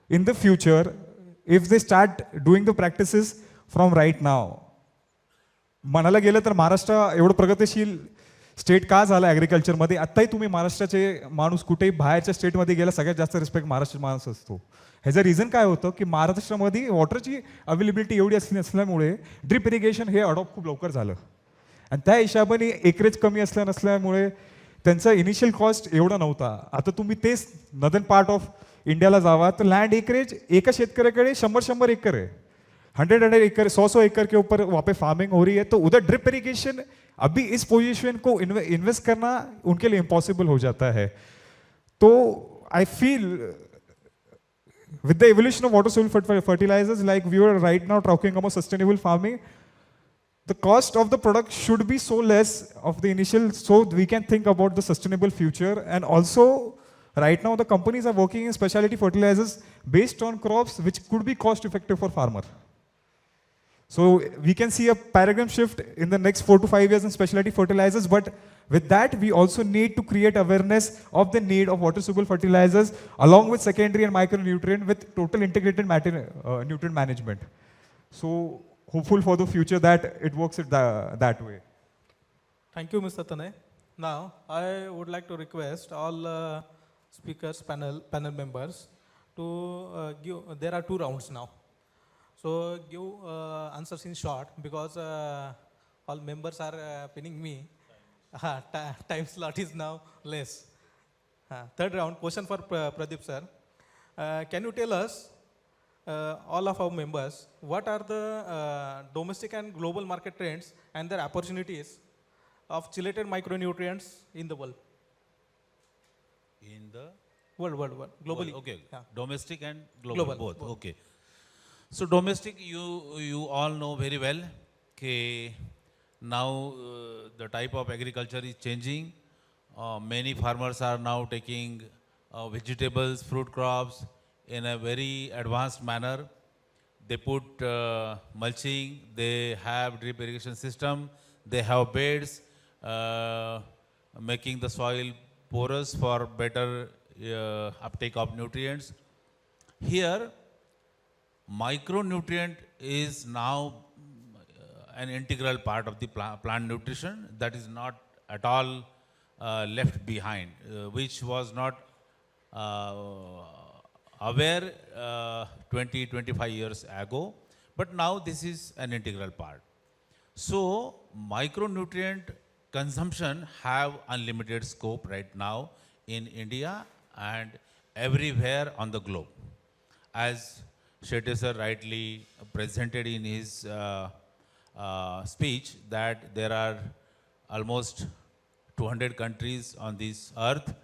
in the future if they start doing the practices from right now. म्हणायला गेलं तर महाराष्ट्र एवढं प्रगतिशील state का झालं ॲग्रिकल्चरमध्ये. आत्ताही तुम्ही महाराष्ट्राचे माणूस कुठेही बाहेरच्या स्टेटमध्ये गेला, सगळ्यात जास्त रिस्पेक्ट महाराष्ट्र माणूस असतो. ह्याचं रिझन काय होतं की महाराष्ट्रामध्ये वॉटरची अवेलेबिलिटी एवढी असल्यामुळे ड्रिप इरिगेशन हे अडॉप्ट खूप लवकर झालं आणि त्या हिशोबाने एकरेज कमी नसल्यामुळे त्यांचा इनिशियल कॉस्ट एवढा नव्हता. आता तुम्ही तेच नदर्न पार्ट ऑफ इंडियाला जावा तर लँड एकरेज एका शेतकऱ्याकडे 100 एकर है, 100 एकड़ 100 एकड़ के ऊपर वहाँ पे फार्मिंग हो रही है. तो उधर ड्रिप इरिगेशन अभी इस पोजीशन को इन्वेस्ट करना उनके लिए इम्पॉसिबल हो जाता है. तो I feel with the evolution of water soluble fertilizers, like we were right now talking about sustainable farming, the cost of the product should be so less of the initial, so we can think about the sustainable future. And also, right now the companies are working in specialty fertilizers based on crops which could be cost effective for farmer. So we can see a paradigm shift in the next 4 to 5 years in specialty fertilizers, but with that, we also need to create awareness of the need of water soluble fertilizers along with secondary and micronutrient with total integrated nutrient management. So hopeful for the future that it works that way. Thank you, Mr. Tanay. Now, I would like to request all speakers, panel members to give, there are 2 rounds now. So give answers in short because all members are pinning me. Time slot is now less. Third round, question for Pradip sir. Can you tell us, all of our members, what are the domestic and global market trends and their opportunities of chelated micronutrients in the world? In the World, globally. Okay, Yeah. domestic and global, both. Okay. So domestic, you all know very well that now the type of agriculture is changing. Many farmers are now taking vegetables, fruit crops in a very advanced manner. They put mulching, they have drip irrigation system, they have beds, making the soil porous for better uptake of nutrients. Here, micronutrient is now an integral part of the plant nutrition that is not at all left behind, which was not aware 20-25 years ago, but now this is an integral part. So micronutrient consumption have unlimited scope right now in India and everywhere on the globe. As Shetty sir rightly presented in his speech, that there are almost 200 countries on this earth,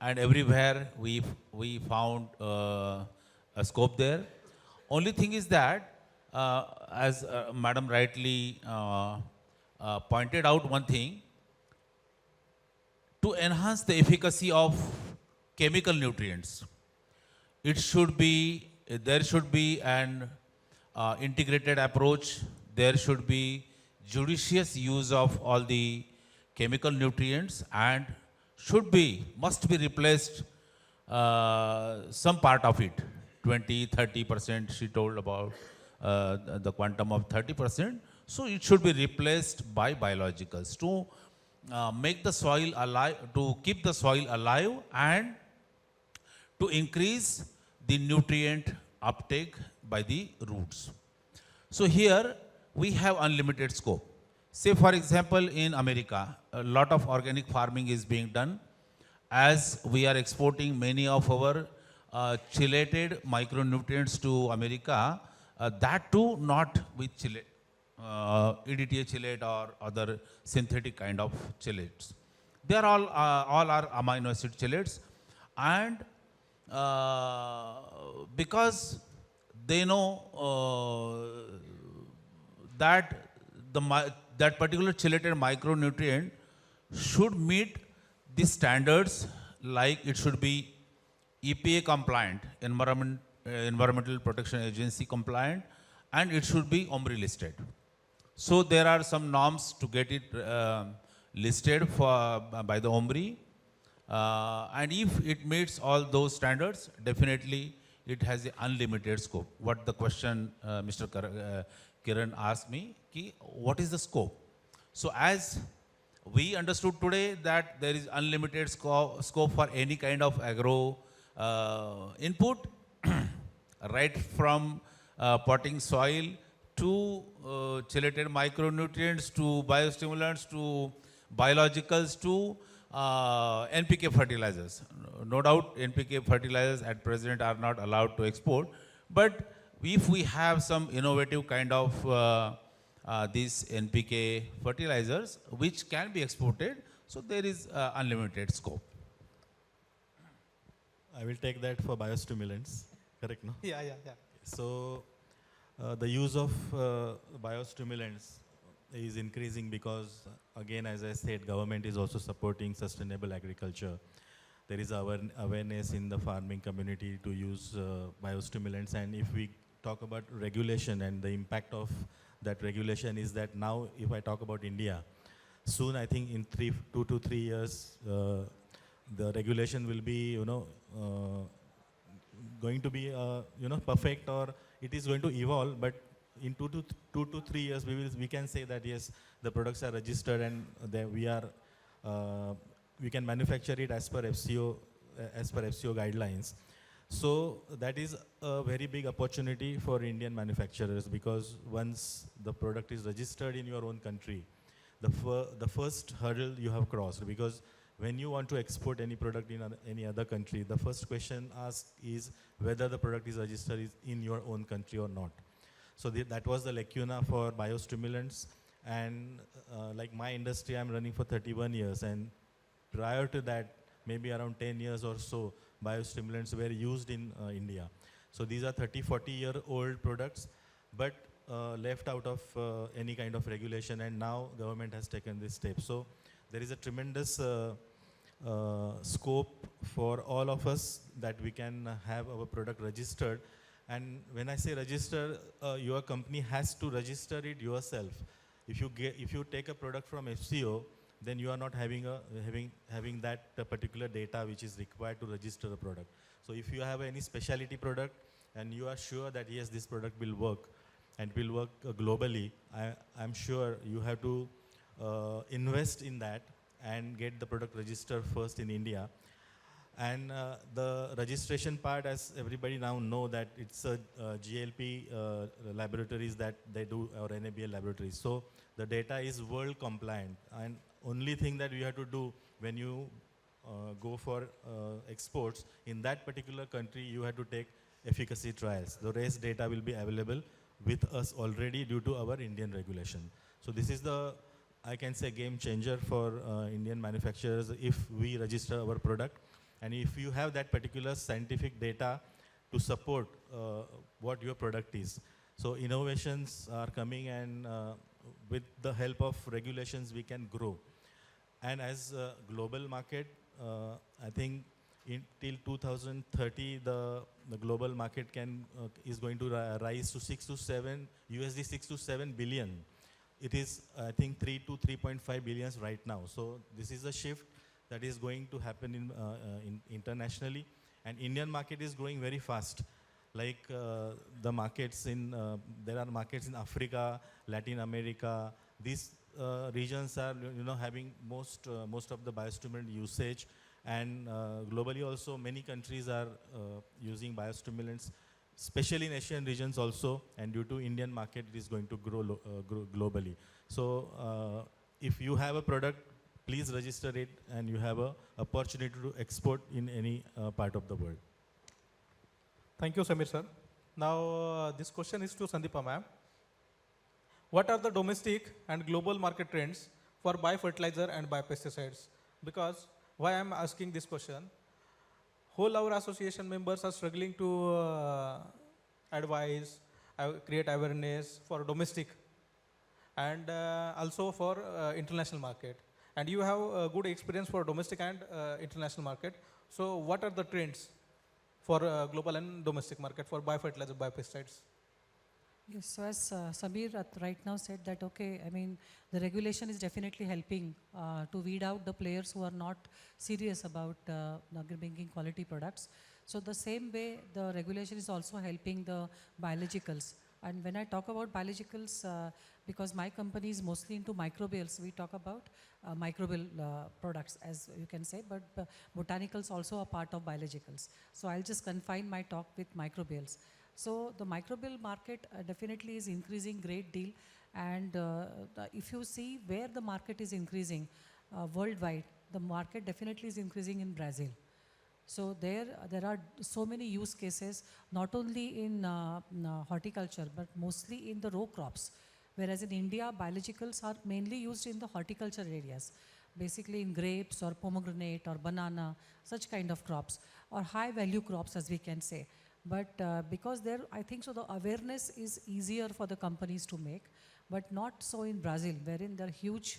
and everywhere we found a scope there. Only thing is that, as Madam rightly pointed out one thing, to enhance the efficacy of chemical nutrients, there should be an integrated approach. There should be judicious use of all the chemical nutrients, and must be replaced some part of it, 20-30%. She told about the quantum of 30%. So it should be replaced by biologicals to make the soil alive, to keep the soil alive, and to increase the nutrient uptake by the roots. So here we have unlimited scope. Say for example, in America, a lot of organic farming is being done. As we are exporting many of our chelated micronutrients to America, that too not with EDTA chelate or other synthetic kind of chelates. They are all are amino acid chelates, and because they know that that particular chelated micronutrient should meet the standards, like it should be EPA compliant, Environmental Protection Agency compliant, and it should be OMRI listed. So there are some norms to get it listed by the OMRI, and if it meets all those standards, definitely it has an unlimited scope. What the question Mr. Kiran asked me, what is the scope? So as we understood today that there is unlimited scope for any kind of agro input, right from potting soil to chelated micronutrients to biostimulants to biologicals to NPK fertilizers. No doubt NPK fertilizers at present are not allowed to export, but if we have some innovative kind of these NPK fertilizers which can be exported, so there is unlimited scope. I will take that for biostimulants, correct, no? Yeah. So the use of biostimulants is increasing because, again, as I said, government is also supporting sustainable agriculture. There is awareness in the farming community to use biostimulants, and if we talk about regulation and the impact of that regulation is that now, if I talk about India, soon I think in 2 to 3 years, the regulation will be, going to be, perfect, or it is going to evolve. But in 2 to 3 years, we can say that yes, the products are registered and we can manufacture it as per FCO guidelines. So that is a very big opportunity for Indian manufacturers, because once the product is registered in your own country, the first hurdle you have crossed, because when you want to export any product in any other country, the first question asked is whether the product is registered in your own country or not. So that was the lacuna for biostimulants. And like my industry, I'm running for 31 years, and prior to that, maybe around 10 years or so, biostimulants were used in India. So these are 30-40-year-old products, but left out of any kind of regulation, and now government has taken this step. So there is a tremendous scope for all of us that we can have our product registered. And when I say register, your company has to register it yourself. If you take a product from FCO, then you are not having that particular data which is required to register the product. So if you have any specialty product and you are sure that yes, this product will work and will work globally, I'm sure you have to invest in that and get the product registered first in India. And the registration part, as everybody now know, that it's a GLP laboratories that they do, or NABL laboratories. So the data is world compliant, and only thing that you have to do when you go for exports, in that particular country, you have to take efficacy trials. The rest data will be available with us already due to our Indian regulation. So this is the, I can say, game changer for Indian manufacturers if we register our product. And if you have that particular scientific data to support what your product is. So innovations are coming, and with the help of regulations, we can grow. And as a global market, I think till 2030, the global market is going to rise to USD 6 to 7 billion. It is, I think, 3 to 3.5 billions right now. So this is a shift that is going to happen in internationally. And Indian market is growing very fast. Like the markets there are markets in Africa, Latin America. These regions are, having most of the biostimulant usage. And globally also, many countries are using biostimulants, especially in Asian regions also. And due to Indian market, it is going to grow globally. So if you have a product, please register it, and you have an opportunity to export in any part of the world. Thank you, Samir sir. Now, this question is to Sandeepa ma'am. What are the domestic and global market trends for biofertilizer and biopesticides? Because why I'm asking this question, whole our association members are struggling to advise, create awareness for domestic and also for international market. And you have a good experience for domestic and international market. So what are the trends for global and domestic market for biofertilizer, biopesticides? Yes, so as Samir right now said that, okay, I mean, the regulation is definitely helping to weed out the players who are not serious about bringing quality products. So the same way, the regulation is also helping the biologicals. And when I talk about biologicals, because my company is mostly into microbials, we talk about microbial products, as you can say, but botanicals also are part of biologicals. So I'll just confine my talk with microbials. So the microbial market definitely is increasing great deal. And if you see where the market is increasing worldwide, the market definitely is increasing in Brazil. So there are so many use cases, not only in horticulture, but mostly in the row crops. Whereas in India, biologicals are mainly used in the horticulture areas, basically in grapes or pomegranate or banana, such kind of crops, or high value crops, as we can say. But because there, I think so the awareness is easier for the companies to make, but not so in Brazil, wherein there are huge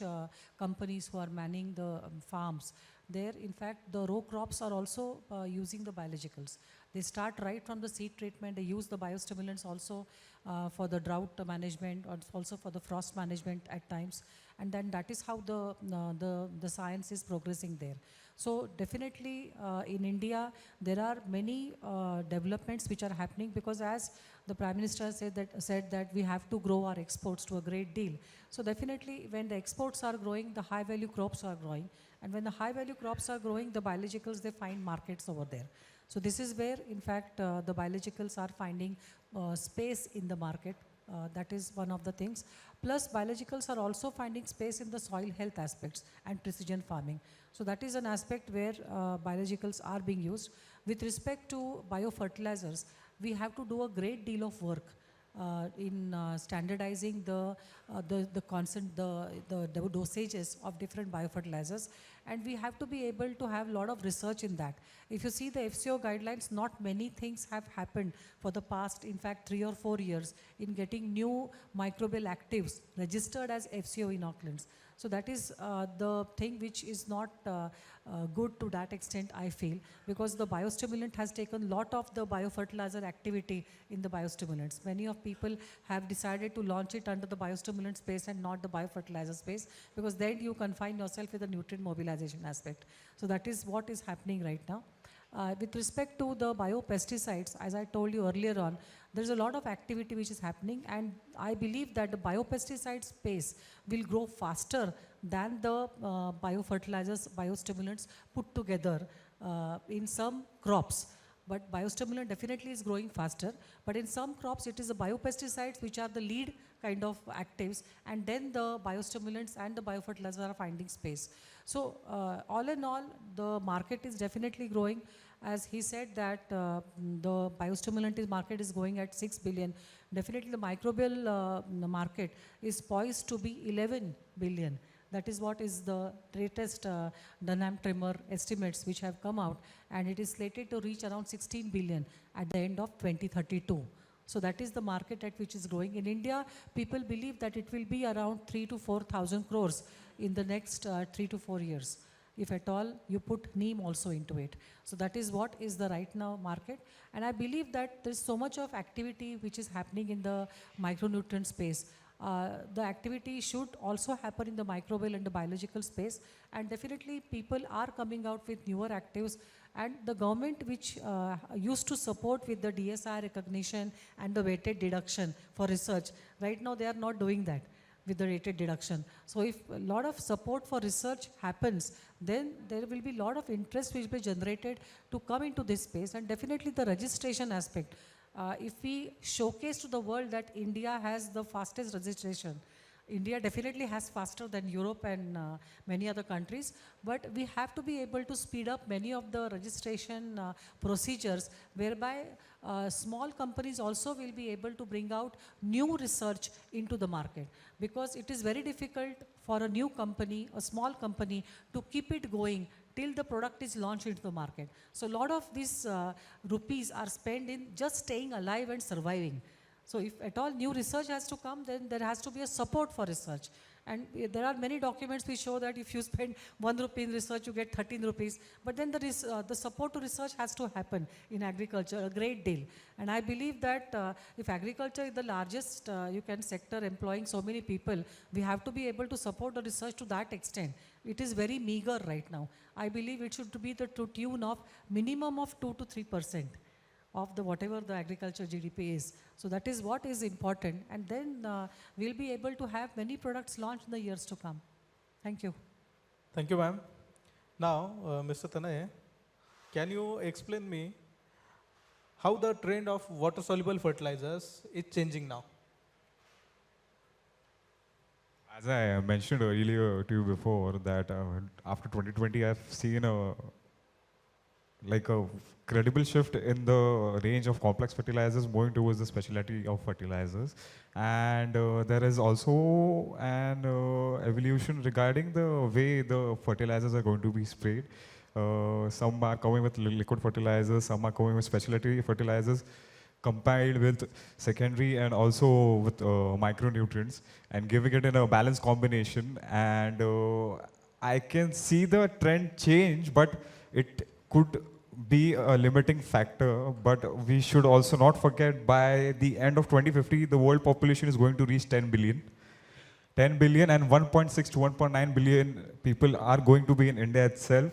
companies who are manning the farms. There, in fact, the row crops are also using the biologicals. They start right from the seed treatment. They use the biostimulants also for the drought management, or also for the frost management at times. And then that is how the science is progressing there. So definitely in India, there are many developments which are happening, because as the Prime Minister said that we have to grow our exports to a great deal. So definitely when the exports are growing, the high value crops are growing. And when the high value crops are growing, the biologicals, they find markets over there. So this is where, in fact, the biologicals are finding space in the market. That is one of the things. Plus, biologicals are also finding space in the soil health aspects and precision farming. So that is an aspect where biologicals are being used. With respect to biofertilizers, we have to do a great deal of work in standardizing the dosages of different biofertilizers, and we have to be able to have a lot of research in that. If you see the FCO guidelines, not many things have happened for the past, in fact, 3 or 4 years in getting new microbial actives registered as FCO inoculants. So that is the thing which is not good to that extent, I feel, because the biostimulant has taken a lot of the biofertilizer activity in the biostimulants. Many of people have decided to launch it under the biostimulant space and not the biofertilizer space, because then you confine yourself with the nutrient mobilization aspect. So that is what is happening right now. With respect to the biopesticides, as I told you earlier on, there's a lot of activity which is happening, and I believe that the biopesticide space will grow faster than the biofertilizers, biostimulants put together in some crops. But biostimulant definitely is growing faster. But in some crops, it is the biopesticides which are the lead kind of actives, and then the biostimulants and the biofertilizers are finding space. So all in all, the market is definitely growing. As he said that the biostimulant market is going at 6 billion. Definitely the microbial market is poised to be 11 billion. That is what is the latest Dunham Trimmer estimates which have come out, and it is slated to reach around 16 billion at the end of 2032. So that is the market at which is growing. In India, people believe that it will be around 3 to 4,000 crores in the next 3 to 4 years. If at all you put neem also into it. So that is what is the right now market. And I believe that there's so much of activity which is happening in the micronutrient space. The activity should also happen in the microbial and the biological space, and definitely people are coming out with newer actives, and the government which used to support with the DSI recognition and the weighted deduction for research, right now they are not doing that with the weighted deduction. So if a lot of support for research happens, then there will be a lot of interest which will be generated to come into this space, and definitely the registration aspect. If we showcase to the world that India has the fastest registration, India definitely has faster than Europe and many other countries, but we have to be able to speed up many of the registration procedures, whereby small companies also will be able to bring out new research into the market, because it is very difficult for a new company, a small company, to keep it going till the product is launched into the market. So a lot of these rupees are spent in just staying alive and surviving. So if at all new research has to come, then there has to be a support for research. And there are many documents which show that if you spend 1 rupee in research, you get 13 rupees. But then the support to research has to happen in agriculture a great deal. And I believe that if agriculture is the largest sector employing so many people, we have to be able to support the research to that extent. It is very meager right now. I believe it should be the to tune of minimum of 2 to 3% of the whatever the agriculture GDP is. So that is what is important, and then we'll be able to have many products launched in the years to come. Thank you. Thank you, ma'am. Now, Mr. Tanay, can you explain me how the trend of water-soluble fertilizers is changing now? As I mentioned earlier to you before, that after 2020, I've seen a credible shift in the range of complex fertilizers moving towards the specialty of fertilizers. And there is also an evolution regarding the way the fertilizers are going to be sprayed. Some are coming with liquid fertilizers, some are coming with specialty fertilizers, compiled with secondary and also with micronutrients, and giving it in a balanced combination. And I can see the trend change, but it could be a limiting factor. But we should also not forget, by the end of 2050, the world population is going to reach 10 billion. 10 billion, and 1.6 to 1.9 billion people are going to be in India itself.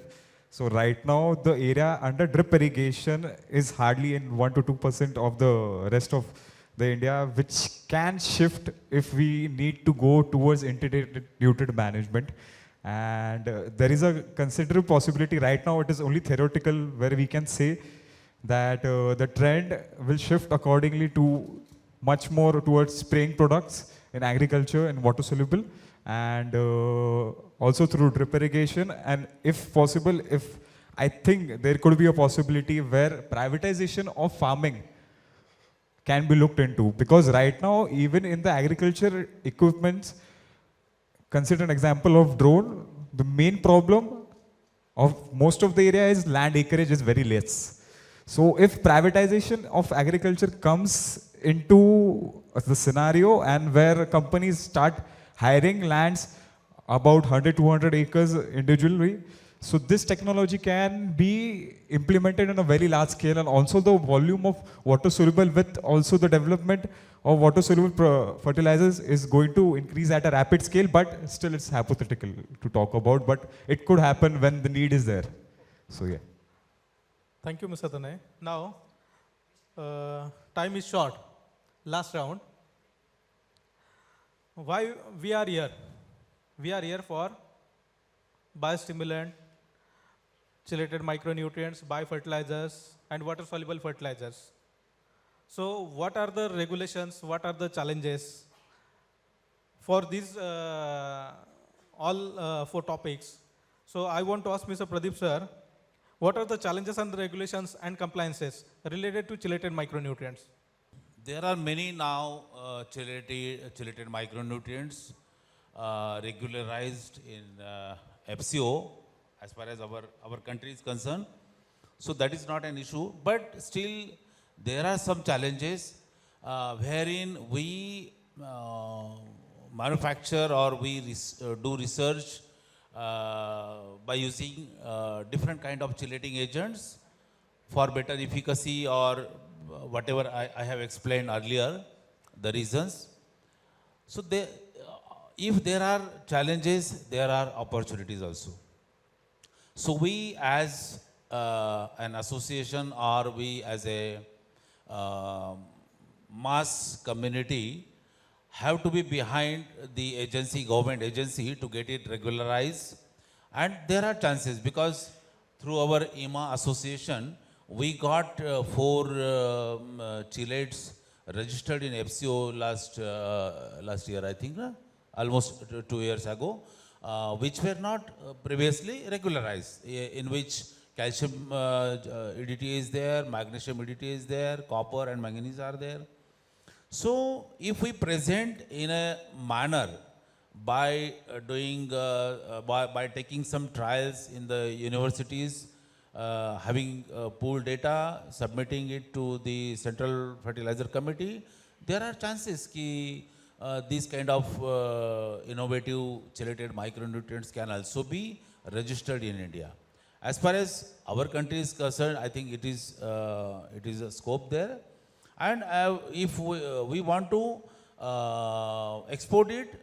So right now, the area under drip irrigation is hardly in 1 to 2% of the rest of the India, which can shift if we need to go towards integrated nutrient management. And there is a considerable possibility. Right now, it is only theoretical, where we can say that the trend will shift accordingly to much more towards spraying products in agriculture and water soluble, and also through drip irrigation. And if possible, I think there could be a possibility where privatization of farming can be looked into, because right now, even in the agriculture equipments, consider an example of drone. The main problem of most of the area is land acreage is very less. So if privatization of agriculture comes into the scenario, and where companies start hiring lands about 100, 200 acres individually, so this technology can be implemented on a very large scale, and also the volume of water soluble with also the development of water soluble fertilizers is going to increase at a rapid scale. But still, it's hypothetical to talk about, but it could happen when the need is there. So yeah. Thank you, Mr. Tanay. Now, time is short. Last round. Why we are here? We are here for biostimulant, chelated micronutrients, biofertilizers, and water-soluble fertilizers. So what are the regulations, what are the challenges for these all four topics? So I want to ask Mr. Pradip sir, what are the challenges and the regulations and compliances related to chelated micronutrients? There are many now chelated micronutrients regularized in FCO as far as our country is concerned. So that is not an issue, but still there are some challenges wherein we manufacture or we do research by using different kind of chelating agents for better efficacy or whatever I have explained earlier, the reasons. So if there are challenges, there are opportunities also. So we as an association or we as a mass community have to be behind the agency, government agency to get it regularized. And there are chances because through our IMA association, we got 4 chelates registered in FCO last year, I think, almost 2 years ago, which were not previously regularized, in which calcium EDT is there, magnesium EDT is there, copper and manganese are there. So if we present in a manner by doing, by taking some trials in the universities, having pooled data, submitting it to the Central Fertilizer Committee, there are chances that these kind of innovative chelated micronutrients can also be registered in India. As far as our country is concerned, I think it is a scope there. And if we want to export it,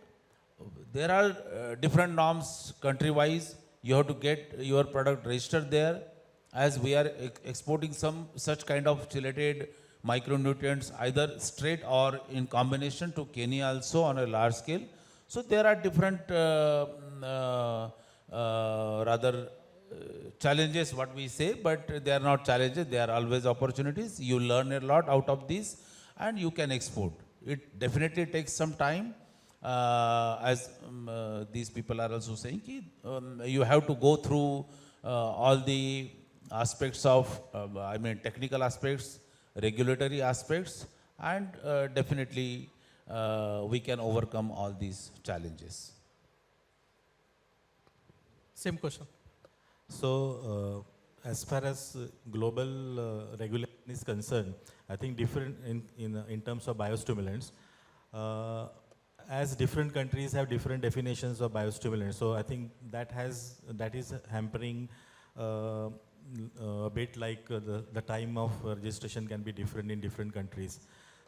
there are different norms country-wise. You have to get your product registered there. As we are exporting some such kind of chelated micronutrients, either straight or in combination to Kenya also on a large scale. So there are different challenges, what we say, but they are not challenges, they are always opportunities. You learn a lot out of this and you can export. It definitely takes some time, as these people are also saying, you have to go through all the aspects of, technical aspects, regulatory aspects, and definitely we can overcome all these challenges. Same question. So, as far as global regulation is concerned, I think different in terms of biostimulants, as different countries have different definitions of biostimulants. So I think that is hampering a bit, like the time of registration can be different in different countries.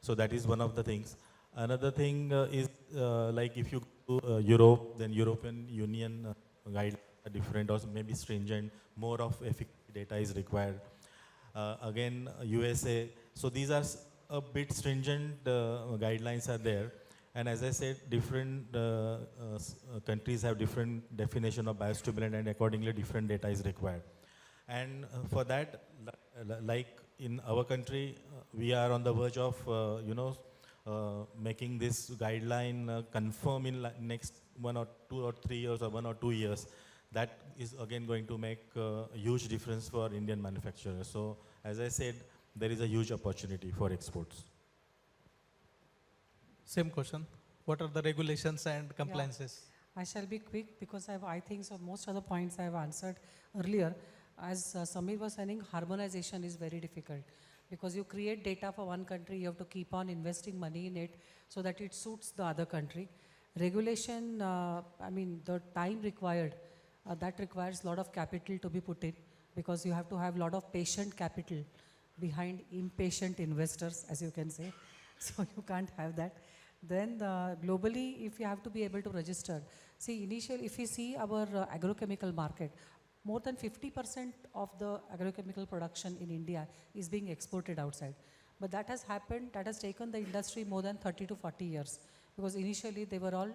So that is one of the things. Another thing is like if you go to Europe, then European Union guidelines are different or maybe stringent, more of efficacy data is required. Again, USA, so these are a bit stringent guidelines are there. And as I said, different countries have different definition of biostimulant and accordingly different data is required. And for that, like in our country, we are on the verge of, making this guideline confirm in next 1 or 2 or 3 years or 1 or 2 years. That is again going to make a huge difference for Indian manufacturers. So as I said, there is a huge opportunity for exports. Same question. What are the regulations and compliances? I shall be quick because I think so most of the points I have answered earlier. As Samir was saying, harmonization is very difficult because you create data for one country, you have to keep on investing money in it so that it suits the other country. Regulation, the time required, that requires a lot of capital to be put in because you have to have a lot of patient capital behind impatient investors, as you can say. So you can't have that. Then globally, if you have to be able to register, see initially, if you see our agrochemical market, more than 50% of the agrochemical production in India is being exported outside. But that has happened, that has taken the industry more than 30 to 40 years. Because initially they were all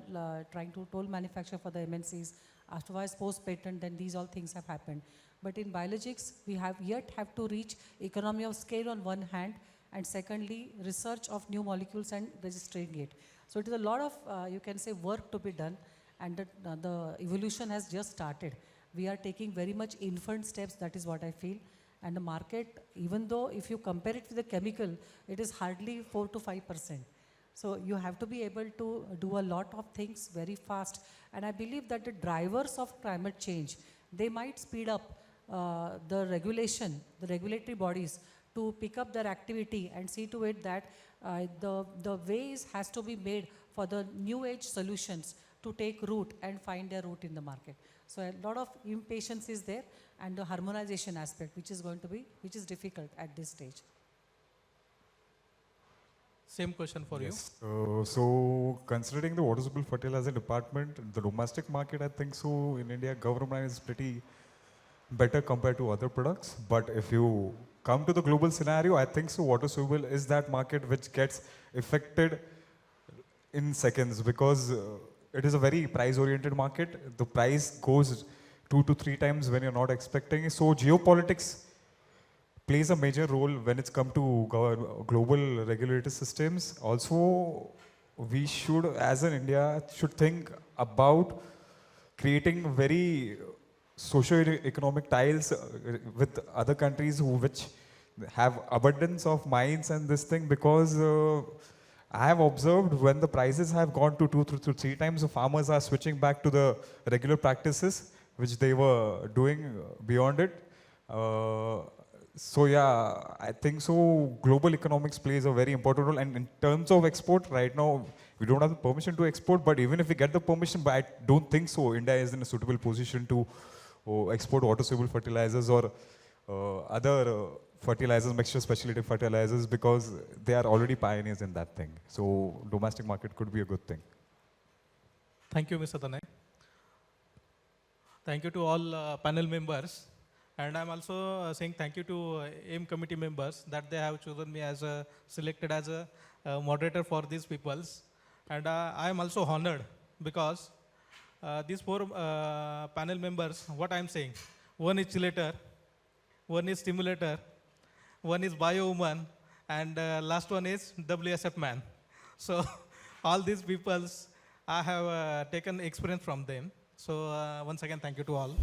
trying to toll manufacture for the MNCs. Afterwards, post-patent, then these all things have happened. But in biologics, we have to reach economy of scale on one hand, and secondly, research of new molecules and registering it. So it is a lot of, you can say, work to be done, and the evolution has just started. We are taking very much infant steps, that is what I feel. And the market, even though if you compare it with the chemical, it is hardly 4 to 5%. So you have to be able to do a lot of things very fast. And I believe that the drivers of climate change, they might speed up the regulatory bodies to pick up their activity and see to it that the ways has to be made for the new age solutions to take root and find their root in the market. So a lot of impatience is there, and the harmonization aspect, which is difficult at this stage. Same question for you. So considering the water soluble fertilizer department, the domestic market, I think so in India, government is pretty better compared to other products. But if you come to the global scenario, I think so water soluble is that market which gets affected in seconds, because it is a very price oriented market. The price goes 2 to 3 times when you're not expecting it. So geopolitics plays a major role when it's come to global regulatory systems. Also, we should, as in India, should think about creating very socio-economic ties with other countries which have abundance of mines and this thing, because I have observed when the prices have gone to 2 to 3 times, the farmers are switching back to the regular practices which they were doing beyond it. So yeah, I think so global economics plays a very important role. And in terms of export, right now, we don't have the permission to export, but even if we get the permission, but I don't think so India is in a suitable position to export water soluble fertilizers or other fertilizers, mixture specialty fertilizers, because they are already pioneers in that thing. So domestic market could be a good thing. Thank you, Mr. Tanay. Thank you to all panel members. And I'm also saying thank you to AIM committee members that they have chosen me as selected as a moderator for these peoples. And I am also honored because these 4 panel members, what I'm saying, one is chelator, one is stimulator, one is bio-woman, and last one is WSF man. So all these peoples, I have taken experience from them. So once again, thank you to all.